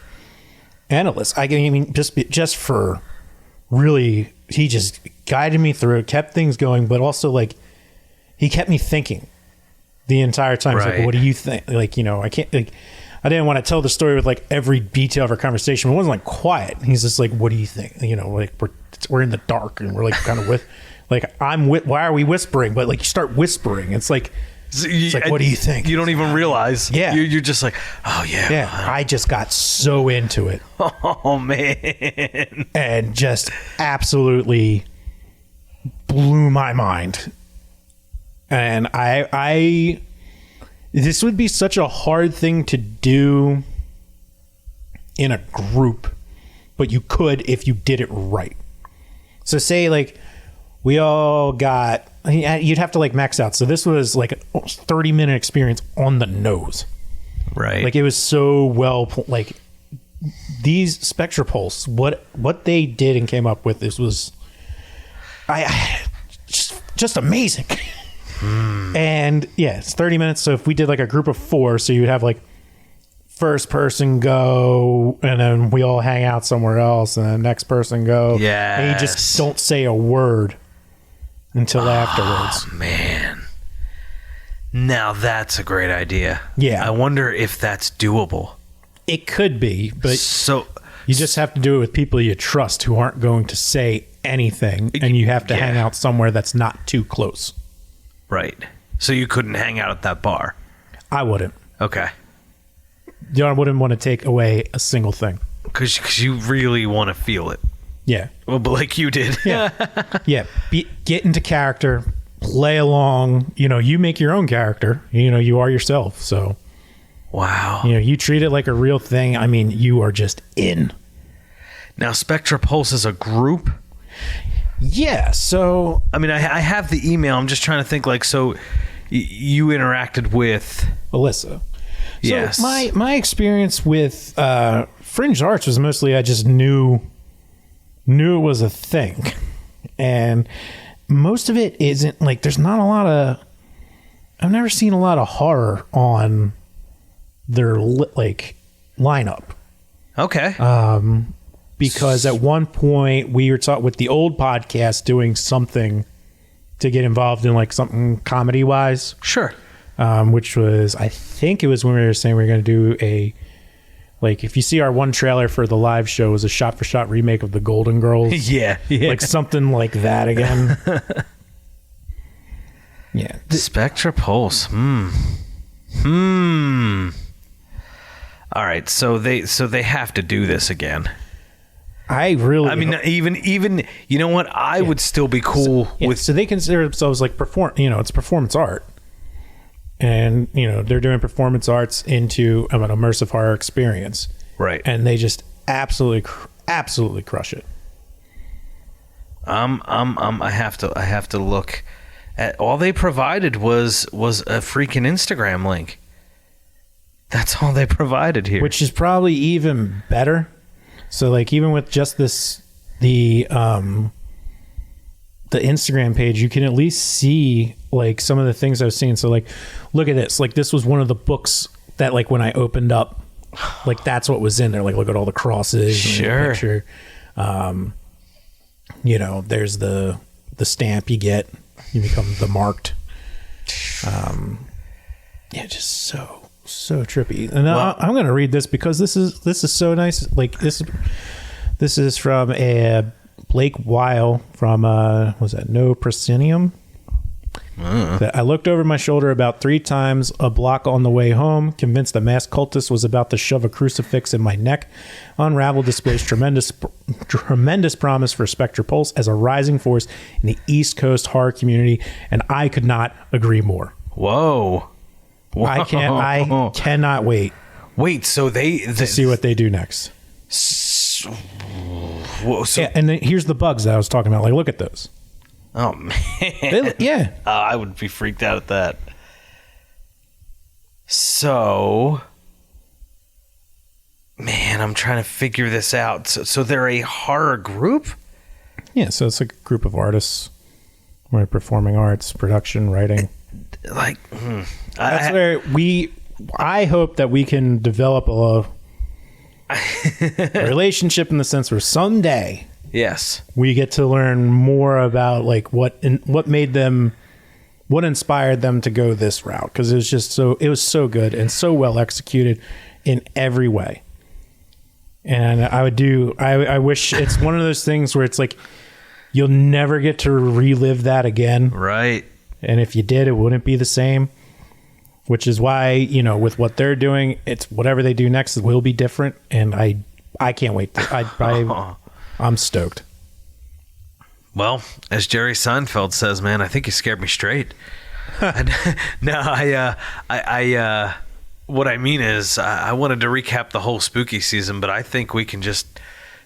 [SPEAKER 1] Analysts, I mean, just for really, he just guided me through, kept things going, but also like he kept me thinking the entire time. Right. He's like, well, what do you think? Like, you know, I didn't want to tell the story with like every detail of our conversation. It wasn't like quiet. He's just like, what do you think? You know, like we're in the dark and we're like kind of with, like why are we whispering? But like you start whispering, it's like what do you think?
[SPEAKER 2] You don't even realize.
[SPEAKER 1] Yeah.
[SPEAKER 2] You're just like, oh yeah.
[SPEAKER 1] Yeah. I just got so into it.
[SPEAKER 2] Oh man.
[SPEAKER 1] And just absolutely blew my mind. And this would be such a hard thing to do in a group, but you could if you did it right. So say like we all got, you'd have to like max out. So this was like a 30-minute experience on the nose.
[SPEAKER 2] Right.
[SPEAKER 1] Like it was so well, like these Spektra Pulse, what they did and came up with, this was just amazing. And yeah, it's 30 minutes. So if we did like a group of 4, so you would have like first person go, and then we all hang out somewhere else, and then next person go.
[SPEAKER 2] Yeah.
[SPEAKER 1] And you just don't say a word until afterwards.
[SPEAKER 2] Oh, man. Now that's a great idea.
[SPEAKER 1] Yeah.
[SPEAKER 2] I wonder if that's doable.
[SPEAKER 1] It could be, but
[SPEAKER 2] so
[SPEAKER 1] you just have to do it with people you trust who aren't going to say anything, and you have to hang out somewhere that's not too close.
[SPEAKER 2] Right. So you couldn't hang out at that bar?
[SPEAKER 1] I wouldn't.
[SPEAKER 2] Okay.
[SPEAKER 1] I wouldn't want to take away a single thing.
[SPEAKER 2] Because you really want to feel it.
[SPEAKER 1] Yeah.
[SPEAKER 2] Well, but like you did.
[SPEAKER 1] Yeah. Yeah. Get into character, play along. You know, you make your own character. You know, you are yourself. So.
[SPEAKER 2] Wow.
[SPEAKER 1] You know, you treat it like a real thing. I mean, you are just in.
[SPEAKER 2] Now, Spektra Pulse is a group?
[SPEAKER 1] Yeah. So.
[SPEAKER 2] I mean, I have the email. I'm just trying to think like, so you interacted with
[SPEAKER 1] Alyssa.
[SPEAKER 2] Yes.
[SPEAKER 1] So my experience with Fringe Arts was mostly I just knew it was a thing, and most of it isn't like there's not a lot of I've never seen a lot of horror on their lineup.
[SPEAKER 2] Okay.
[SPEAKER 1] Because at one point we were talking with the old podcast doing something to get involved in like something comedy wise.
[SPEAKER 2] Sure.
[SPEAKER 1] Which was, I think it was when we were saying we were going to do if you see our one trailer for the live show, it was a shot for shot remake of the Golden Girls.
[SPEAKER 2] Yeah.
[SPEAKER 1] Like something like that again. Yeah.
[SPEAKER 2] Spektra Pulse. All right, so they have to do this again.
[SPEAKER 1] I mean,
[SPEAKER 2] even you know what? I would still be cool with.
[SPEAKER 1] So they consider themselves like it's performance art, and they're doing performance arts into an immersive horror experience,
[SPEAKER 2] right?
[SPEAKER 1] And they just absolutely crush it.
[SPEAKER 2] I have to look at all they provided was a freaking Instagram link. That's all they provided here,
[SPEAKER 1] which is probably even better. So like even with just the Instagram page, you can at least see like some of the things I was seeing. So like, look at this. Like this was one of the books that like when I opened up, like that's what was in there. Like look at all the crosses.
[SPEAKER 2] Sure.
[SPEAKER 1] And the picture. There's the stamp you get. You become the marked. Just so trippy. And I'm going to read this because this is so nice. Like this is from a Blake Weil from was that No Proscenium? That I looked over my shoulder about 3 times a block on the way home, convinced the masked cultist was about to shove a crucifix in my neck. Unravel displays tremendous promise for Spektra Pulse as a rising force in the East Coast horror community, and I could not agree more.
[SPEAKER 2] Whoa.
[SPEAKER 1] I cannot wait.
[SPEAKER 2] Wait, so
[SPEAKER 1] to see what they do next. And then here's the bugs that I was talking about. Like, look at those.
[SPEAKER 2] Oh man. I would be freaked out at that. So, man, I'm trying to figure this out. So they're a horror group?
[SPEAKER 1] Yeah, so it's a group of artists. We're performing arts, production, writing.
[SPEAKER 2] Like,
[SPEAKER 1] that's where I hope that we can develop a relationship in the sense where someday,
[SPEAKER 2] yes,
[SPEAKER 1] we get to learn more about like what inspired them to go this route, because it was so good and so well executed in every way. And I wish it's one of those things where it's like you'll never get to relive that again,
[SPEAKER 2] right?
[SPEAKER 1] And if you did, it wouldn't be the same, which is why, with what they're doing, it's whatever they do next will be different. And I can't wait. I'm stoked.
[SPEAKER 2] Well, as Jerry Seinfeld says, man, I think you scared me straight. No, what I mean is I wanted to recap the whole spooky season, but I think we can just,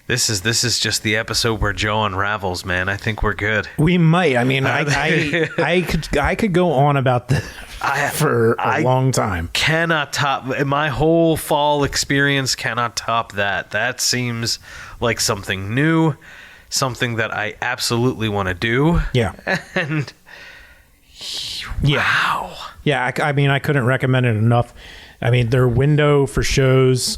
[SPEAKER 2] this is just the episode where Joe unravels, man. I think we're good.
[SPEAKER 1] We might. I mean, I could go on about this for a long time.
[SPEAKER 2] Cannot top my whole fall experience. Cannot top that. That seems like something new, something that I absolutely want to do.
[SPEAKER 1] Yeah.
[SPEAKER 2] And
[SPEAKER 1] wow. Yeah. I mean, I couldn't recommend it enough. I mean, their window for shows,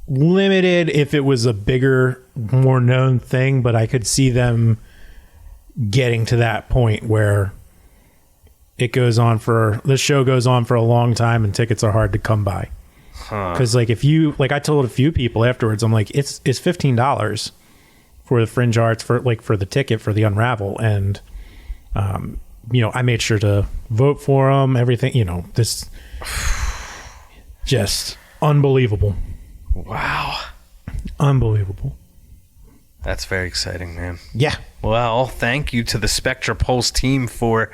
[SPEAKER 1] limited if it was a bigger, more known thing, but I could see them getting to that point where the show goes on for a long time and tickets are hard to come by. Because like I told a few people afterwards, I'm like, it's $15 for the Fringe Arts for the ticket for the Unravel, and I made sure to vote for them. Everything, this just unbelievable.
[SPEAKER 2] Wow.
[SPEAKER 1] Unbelievable.
[SPEAKER 2] That's very exciting, man.
[SPEAKER 1] Yeah.
[SPEAKER 2] Well, thank you to the Spektra Pulse team for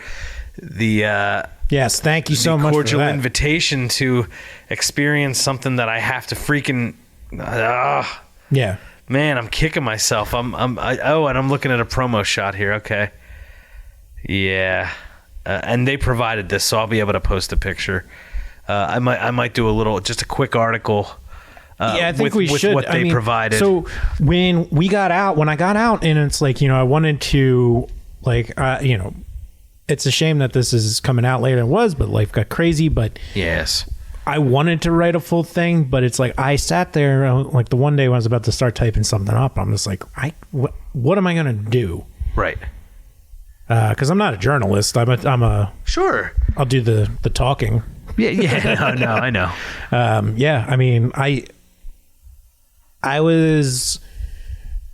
[SPEAKER 2] the
[SPEAKER 1] yes, thank you so much
[SPEAKER 2] cordial
[SPEAKER 1] for that.
[SPEAKER 2] invitation to experience something that I have to freaking
[SPEAKER 1] yeah.
[SPEAKER 2] Man, I'm kicking myself. And I'm looking at a promo shot here. Okay. Yeah. And they provided this, so I'll be able to post a picture. I might do just a quick article.
[SPEAKER 1] I think we should.
[SPEAKER 2] What they provided.
[SPEAKER 1] So when I got out, and it's like, I wanted to Like, it's a shame that this is coming out later than it was, but life got crazy. But
[SPEAKER 2] yes,
[SPEAKER 1] I wanted to write a full thing, but it's like I sat there like the one day when I was about to start typing something up, I'm just like, what am I going to do?
[SPEAKER 2] Right.
[SPEAKER 1] Because I'm not a journalist. I'm a
[SPEAKER 2] sure.
[SPEAKER 1] I'll do the talking.
[SPEAKER 2] Yeah. No, I know.
[SPEAKER 1] Yeah. I mean, I was.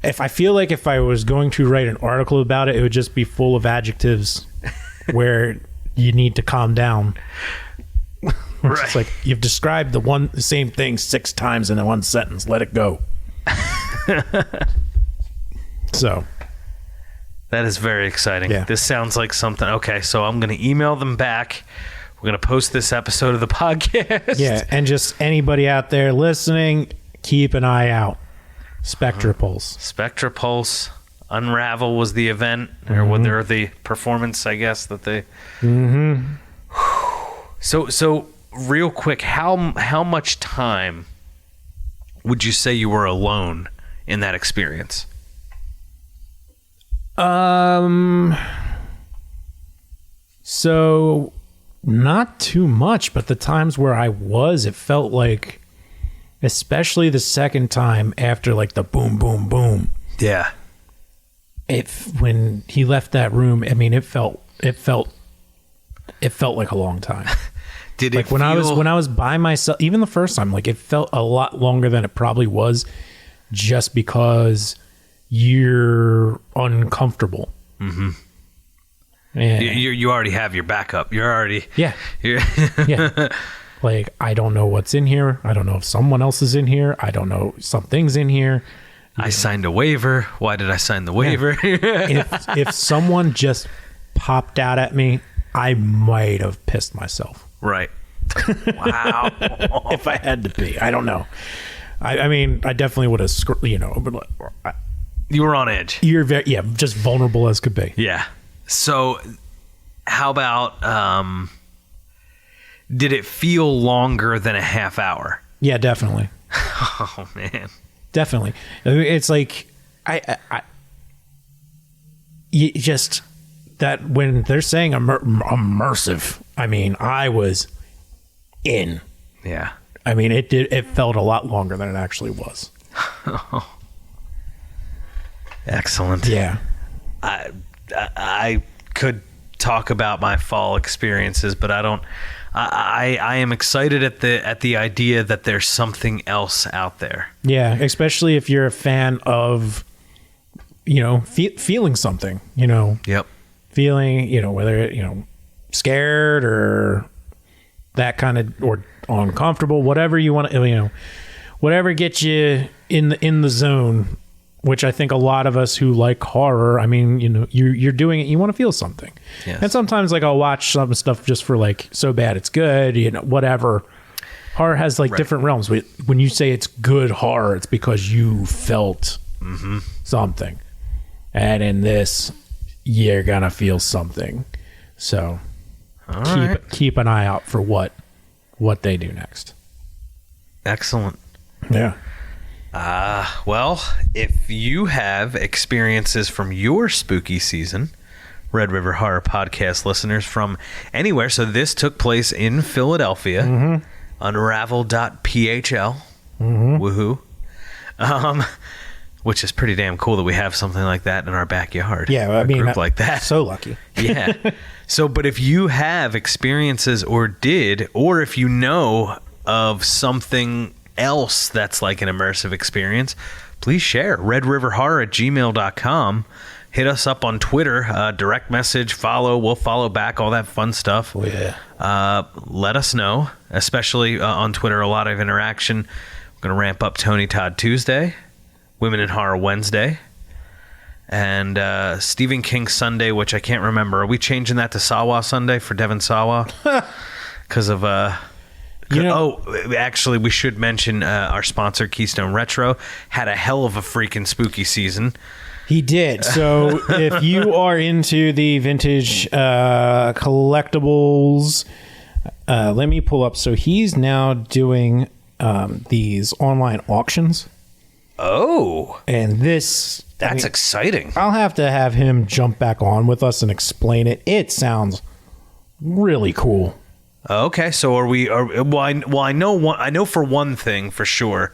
[SPEAKER 1] If I feel like if I was going to write an article about it, it would just be full of adjectives where you need to calm down.
[SPEAKER 2] Right.
[SPEAKER 1] It's like you've described the same thing 6 times in one sentence. Let it go. So
[SPEAKER 2] that is very exciting.
[SPEAKER 1] Yeah.
[SPEAKER 2] This sounds like something. Okay, so I'm going to email them back. We're going to post this episode of the podcast.
[SPEAKER 1] Yeah, and just anybody out there listening, keep an eye out. Spektra Pulse.
[SPEAKER 2] Spektra Pulse. Unravel was the event, or were the performance, I guess, that they...
[SPEAKER 1] Mm-hmm.
[SPEAKER 2] So real quick, how much time would you say you were alone in that experience?
[SPEAKER 1] So not too much, but the times where I was, it felt like, especially the second time after like the boom, boom, boom.
[SPEAKER 2] Yeah.
[SPEAKER 1] When he left that room, I mean, it felt like a long time.
[SPEAKER 2] Did
[SPEAKER 1] like
[SPEAKER 2] it
[SPEAKER 1] when I was by myself, even the first time, like it felt a lot longer than it probably was, just because you're uncomfortable.
[SPEAKER 2] Mm-hmm.
[SPEAKER 1] And
[SPEAKER 2] you already have your backup. You're already
[SPEAKER 1] yeah. Like, I don't know what's in here. I don't know if someone else is in here. I don't know something's in here.
[SPEAKER 2] I signed a waiver. Why did I sign the waiver?
[SPEAKER 1] Yeah. if someone just popped out at me, I might have pissed myself.
[SPEAKER 2] Right. Wow.
[SPEAKER 1] If I had to be. I don't know. I mean, I definitely would have, but
[SPEAKER 2] you were on edge.
[SPEAKER 1] You're just vulnerable as could be.
[SPEAKER 2] Yeah. So how about, did it feel longer than a half hour?
[SPEAKER 1] Yeah, definitely.
[SPEAKER 2] Oh, man.
[SPEAKER 1] Definitely. It's like, you just, that when they're saying immersive, I mean, I was in.
[SPEAKER 2] Yeah.
[SPEAKER 1] I mean, it felt a lot longer than it actually was.
[SPEAKER 2] Excellent.
[SPEAKER 1] Yeah.
[SPEAKER 2] I could talk about my fall experiences, but I don't. I am excited at the idea that there's something else out there.
[SPEAKER 1] Yeah, especially if you're a fan of, feeling something.
[SPEAKER 2] Yep.
[SPEAKER 1] Feeling, whether scared or that kind of, or uncomfortable, whatever you want to, whatever gets you in the zone. Which I think a lot of us who like horror, I mean, you're doing it, you want to feel something.
[SPEAKER 2] Yes.
[SPEAKER 1] And sometimes like I'll watch some stuff just for like, so bad it's good, whatever. Horror has like different realms. When you say it's good horror, it's because you felt something. And in this, you're going to feel something. So keep an eye out for what they do next.
[SPEAKER 2] Excellent.
[SPEAKER 1] Yeah.
[SPEAKER 2] Well, if you have experiences from your spooky season, Red River Horror Podcast listeners from anywhere, so this took place in Philadelphia, unravel.phl, woohoo, which is pretty damn cool that we have something like that in our backyard.
[SPEAKER 1] Yeah, I mean,
[SPEAKER 2] group like that.
[SPEAKER 1] So lucky.
[SPEAKER 2] Yeah. So, but if you have experiences or if you know of something else that's like an immersive experience, please share. redriverhorror@gmail.com. Hit us up on Twitter, direct message, follow, we'll follow back, all that fun stuff.
[SPEAKER 1] Oh, yeah.
[SPEAKER 2] Let us know, especially on Twitter, a lot of interaction. We're going to ramp up Tony Todd Tuesday, Women in Horror Wednesday, and Stephen King Sunday, which I can't remember. Are we changing that to Sawa Sunday for Devin Sawa? Because of... actually, we should mention our sponsor, Keystone Retro, had a hell of a freaking spooky season.
[SPEAKER 1] He did. So if you are into the vintage collectibles, let me pull up. So he's now doing these online auctions.
[SPEAKER 2] Oh.
[SPEAKER 1] And this...
[SPEAKER 2] That's exciting.
[SPEAKER 1] I'll have to have him jump back on with us and explain it. It sounds really cool.
[SPEAKER 2] Okay, so I know for one thing for sure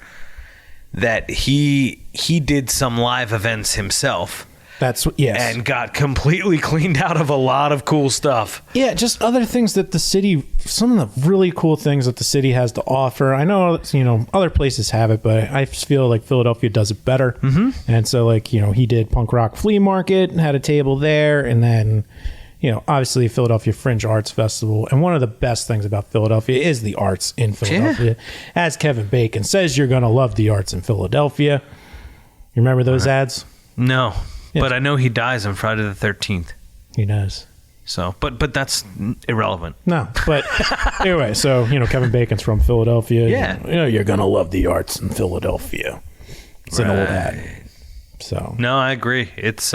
[SPEAKER 2] that he did some live events himself.
[SPEAKER 1] Yes.
[SPEAKER 2] And got completely cleaned out of a lot of cool stuff.
[SPEAKER 1] Yeah, just other things that the city, some of the really cool things that the city has to offer. I know, other places have it, but I feel like Philadelphia does it better. Mm-hmm. And so, he did Punk Rock Flea Market and had a table there. And then, obviously Philadelphia Fringe Arts Festival. And one of the best things about Philadelphia is the arts in Philadelphia. Yeah. As Kevin Bacon says, you're going to love the arts in Philadelphia. You remember those ads?
[SPEAKER 2] No. Yeah. But I know he dies on Friday the 13th.
[SPEAKER 1] He does.
[SPEAKER 2] So, but that's irrelevant.
[SPEAKER 1] No, but anyway, so, Kevin Bacon's from Philadelphia.
[SPEAKER 2] Yeah.
[SPEAKER 1] You're going to love the arts in Philadelphia. It's an old ad. So.
[SPEAKER 2] No, I agree. It's,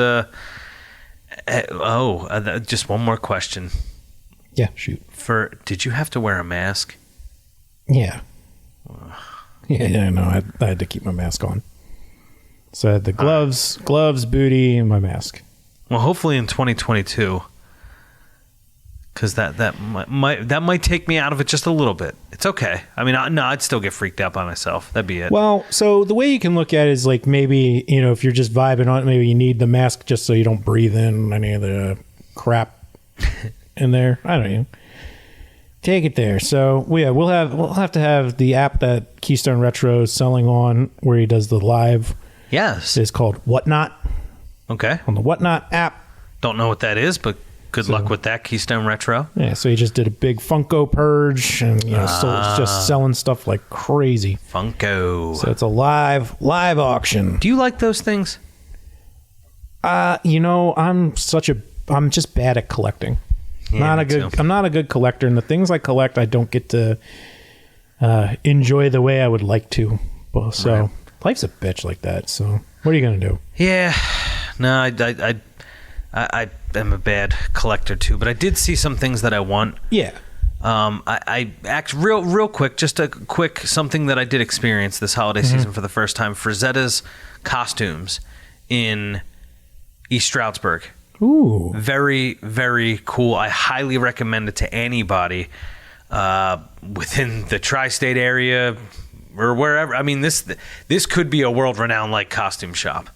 [SPEAKER 2] just one more question.
[SPEAKER 1] Yeah, shoot.
[SPEAKER 2] Did you have to wear a mask?
[SPEAKER 1] Yeah. Yeah, no, I had to keep my mask on. So I had the gloves, booty, and my mask.
[SPEAKER 2] Well, hopefully in 2022, because that might take me out of it just a little bit. It's okay. I mean, I'd still get freaked out by myself. That'd be it.
[SPEAKER 1] Well, so the way you can look at it is maybe, if you're just vibing on it, maybe you need the mask just so you don't breathe in any of the crap in there. I don't know. Take it there. So we'll have to have the app that Keystone Retro is selling on, where he does the live.
[SPEAKER 2] Yes.
[SPEAKER 1] It's called Whatnot.
[SPEAKER 2] Okay.
[SPEAKER 1] On the Whatnot app.
[SPEAKER 2] Don't know what that is, but good luck with that, Keystone Retro.
[SPEAKER 1] Yeah, so he just did a big Funko purge and just selling stuff like crazy.
[SPEAKER 2] Funko.
[SPEAKER 1] So it's a live auction.
[SPEAKER 2] Do you like those things?
[SPEAKER 1] I'm just bad at collecting.
[SPEAKER 2] Yeah,
[SPEAKER 1] I'm not a good collector, and the things I collect I don't get to enjoy the way I would like to. So right. Life's a bitch like that. So what are you gonna do?
[SPEAKER 2] Yeah, no, I am a bad collector too, but I did see some things that I want.
[SPEAKER 1] Yeah.
[SPEAKER 2] I act real quick, just a quick something that I did experience this holiday season for the first time. Frazetta's costumes in East Stroudsburg.
[SPEAKER 1] Ooh.
[SPEAKER 2] Very, very cool. I highly recommend it to anybody within the tri-state area or wherever. I mean, this could be a world-renowned costume shop.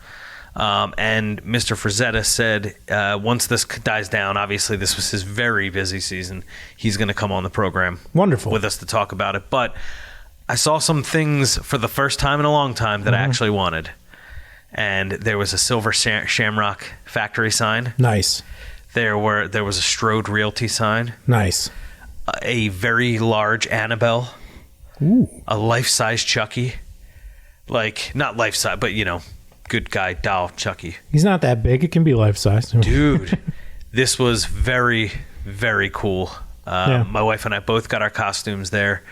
[SPEAKER 2] And Mr. Frazetta said once this dies down, obviously this was his very busy season, he's going to come on the program.
[SPEAKER 1] Wonderful.
[SPEAKER 2] With us to talk about it. But I saw some things for the first time in a long time that I actually wanted. And there was a silver Shamrock factory sign.
[SPEAKER 1] Nice.
[SPEAKER 2] There was a Strode Realty sign.
[SPEAKER 1] Nice.
[SPEAKER 2] A very large Annabelle.
[SPEAKER 1] Ooh.
[SPEAKER 2] A life-size Chucky. Not life-size, but good guy doll Chucky.
[SPEAKER 1] He's not that big. It can be life-size.
[SPEAKER 2] Dude, this was very, very cool. My wife and I both got our costumes there.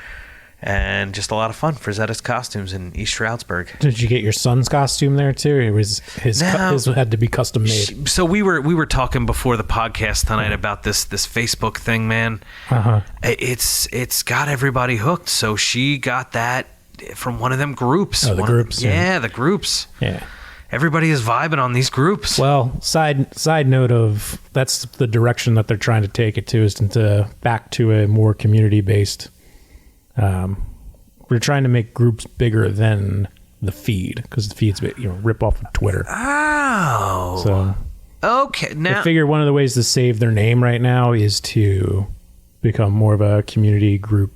[SPEAKER 2] And just a lot of fun. Frazetta's costumes in East Stroudsburg.
[SPEAKER 1] Did you get your son's costume there too? Or was his had to be custom made?
[SPEAKER 2] So we were talking before the podcast tonight about this Facebook thing, man.
[SPEAKER 1] Uh-huh.
[SPEAKER 2] It's got everybody hooked. So she got that from one of them groups.
[SPEAKER 1] Oh, the groups.
[SPEAKER 2] Yeah, the groups.
[SPEAKER 1] Yeah.
[SPEAKER 2] Everybody is vibing on these groups.
[SPEAKER 1] Well, side note of that's the direction that they're trying to take it to, is back to a more community based. We're trying to make groups bigger than the feed, because the feed's rip off of Twitter.
[SPEAKER 2] Oh.
[SPEAKER 1] So
[SPEAKER 2] okay, now
[SPEAKER 1] I figure one of the ways to save their name right now is to become more of a community group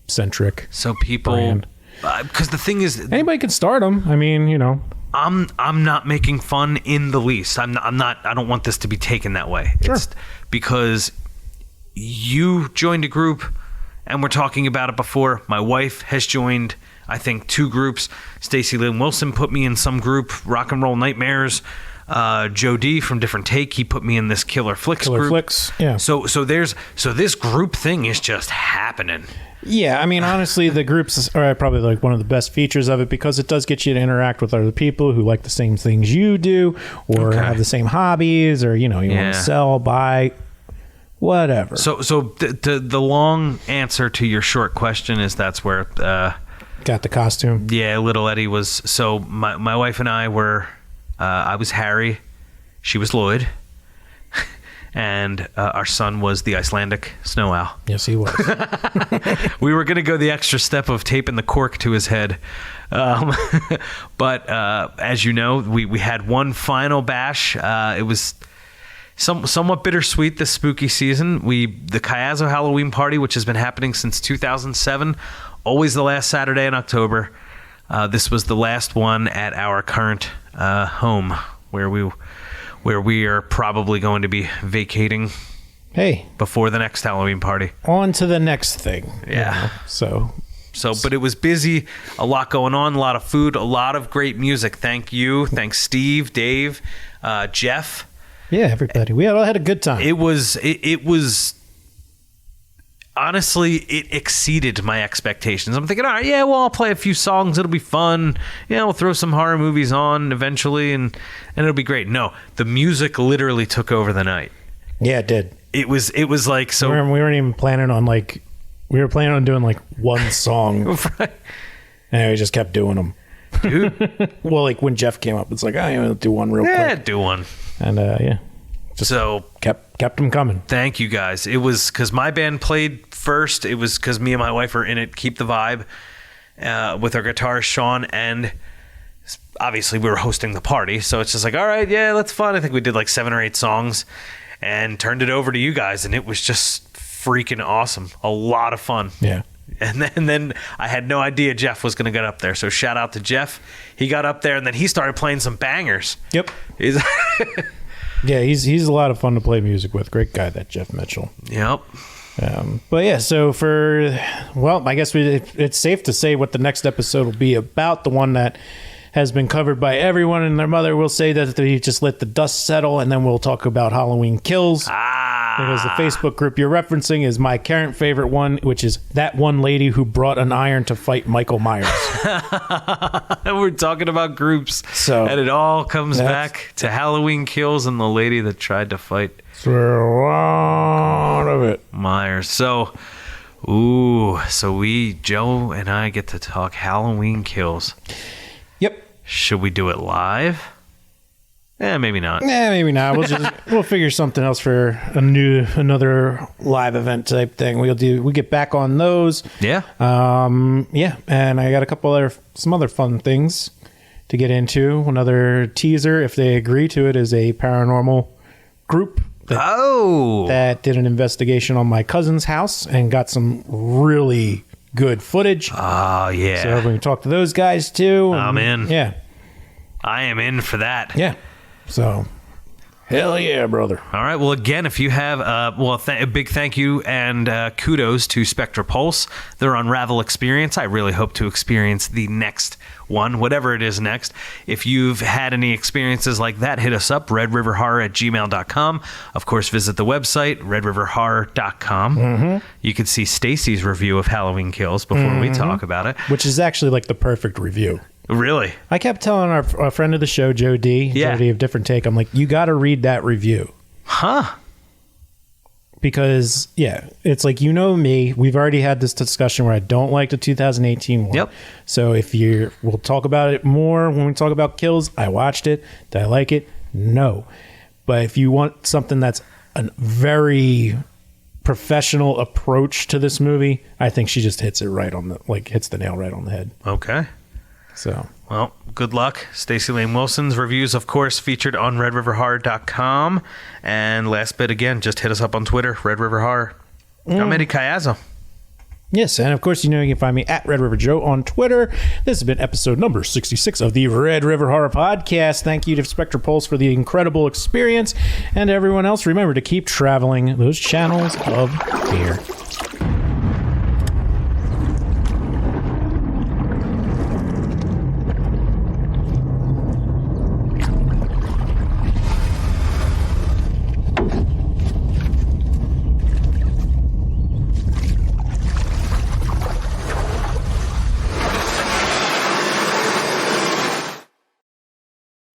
[SPEAKER 1] centric.
[SPEAKER 2] So people, because the thing is,
[SPEAKER 1] anybody can start them. I mean,
[SPEAKER 2] I'm not making fun in the least. I'm not. I don't want this to be taken that way.
[SPEAKER 1] Sure.
[SPEAKER 2] It's because you joined a group. And we're talking about it before. My wife has joined, I think, 2 groups. Stacey Lynn Wilson put me in some group, Rock and Roll Nightmares. Joe D from Different Take, he put me in this Killer Flicks group.
[SPEAKER 1] Flicks, yeah.
[SPEAKER 2] So this group thing is just happening.
[SPEAKER 1] Yeah, I mean, honestly, the groups are probably one of the best features of it, because it does get you to interact with other people who like the same things you do, or have the same hobbies, or you want to sell, buy. Whatever.
[SPEAKER 2] So the long answer to your short question is that's where
[SPEAKER 1] Got the costume.
[SPEAKER 2] Yeah, little Eddie was. So my wife and I were. I was Harry. She was Lloyd. And our son was the Icelandic snow owl.
[SPEAKER 1] Yes, he was.
[SPEAKER 2] We were going to go the extra step of taping the cork to his head. But as you know, we had one final bash. It was somewhat bittersweet this spooky season. The Kayazo Halloween party, which has been happening since 2007, always the last Saturday in October. This was the last one at our current home where we are probably going to be vacating.
[SPEAKER 1] Hey,
[SPEAKER 2] before the next Halloween party.
[SPEAKER 1] On to the next thing.
[SPEAKER 2] Yeah.
[SPEAKER 1] So,
[SPEAKER 2] but it was busy, a lot going on, a lot of food, a lot of great music. Thank you. Thanks, Steve, Dave, Jeff.
[SPEAKER 1] Yeah, everybody. We all had a good time.
[SPEAKER 2] It was honestly, it exceeded my expectations. I'm thinking, all right, yeah, well, I'll play a few songs. It'll be fun. Yeah, we'll throw some horror movies on eventually, and it'll be great. No, the music literally took over the night.
[SPEAKER 1] Yeah, it did.
[SPEAKER 2] It was like so.
[SPEAKER 1] We weren't even planning on we were planning on doing one song,
[SPEAKER 2] right.
[SPEAKER 1] And we just kept doing them.
[SPEAKER 2] Dude.
[SPEAKER 1] Well, when Jeff came up, it's like, I'm gonna do one real quick.
[SPEAKER 2] Yeah, do one.
[SPEAKER 1] And just kept them coming.
[SPEAKER 2] Thank you guys. It was because my band played first. It was because me and my wife were in it. Keep the Vibe with our guitarist Sean, and obviously we were hosting the party. So it's just like, all right, yeah, that's fun. I think we did 7 or 8 songs, and turned it over to you guys, and it was just freaking awesome. A lot of fun.
[SPEAKER 1] Yeah.
[SPEAKER 2] And then I had no idea Jeff was going to get up there. So shout out to Jeff. He got up there, and then he started playing some bangers.
[SPEAKER 1] Yep. Yeah, he's a lot of fun to play music with. Great guy, that Jeff Mitchell.
[SPEAKER 2] Yep.
[SPEAKER 1] But yeah, so I guess it's safe to say what the next episode will be about. The one that has been covered by everyone and their mother will say that they just let the dust settle, and then we'll talk about Halloween Kills. Because the Facebook group you're referencing is my current favorite one, which is that one lady who brought an iron to fight Michael Myers.
[SPEAKER 2] We're talking about groups, and it all comes back to Halloween Kills and the lady that tried to fight
[SPEAKER 1] a lot of it.
[SPEAKER 2] Myers. So Joe and I get to talk Halloween Kills.
[SPEAKER 1] Yep.
[SPEAKER 2] Should we do it live? Maybe not.
[SPEAKER 1] Maybe not. We'll figure something else for another live event type thing. We get back on those.
[SPEAKER 2] Yeah.
[SPEAKER 1] And I got some other fun things to get into. Another teaser, if they agree to it, is a paranormal group that did an investigation on my cousin's house and got some really good footage.
[SPEAKER 2] Oh, yeah.
[SPEAKER 1] So we can talk to those guys too.
[SPEAKER 2] I'm in.
[SPEAKER 1] Yeah.
[SPEAKER 2] I am in for that.
[SPEAKER 1] Yeah. So, hell yeah, brother.
[SPEAKER 2] All right. Well, again, if you have, a big thank you and kudos to Spektra Pulse, their Unravel experience. I really hope to experience the next one, whatever it is next. If you've had any experiences like that, hit us up, redriverhorror@gmail.com. Of course, visit the website, redriverhorror.com.
[SPEAKER 1] Mm-hmm.
[SPEAKER 2] You can see Stacy's review of Halloween Kills before we talk about it.
[SPEAKER 1] Which is actually the perfect review.
[SPEAKER 2] Really?
[SPEAKER 1] I kept telling our friend of the show, Joe D, Joe D of Different Take, I'm like, you got to read that review.
[SPEAKER 2] Huh?
[SPEAKER 1] Because, it's me, we've already had this discussion where I don't like the 2018 one.
[SPEAKER 2] Yep.
[SPEAKER 1] So we'll talk about it more when we talk about Kills. I watched it. Did I like it? No. But if you want something that's a very professional approach to this movie, I think she just hits it right on hits the nail right on the head.
[SPEAKER 2] Okay.
[SPEAKER 1] So,
[SPEAKER 2] well, good luck. Stacey Lane Wilson's reviews, of course, featured on redriverhorror.com. And last bit, again, just hit us up on Twitter, Red River Horror. I'm Eddie Kayazo.
[SPEAKER 1] Yes, and of course, you can find me at Red River Joe on Twitter. This has been episode number 66 of the Red River Horror Podcast. Thank you to Spektra Pulse for the incredible experience. And to everyone else, remember to keep traveling those channels of fear.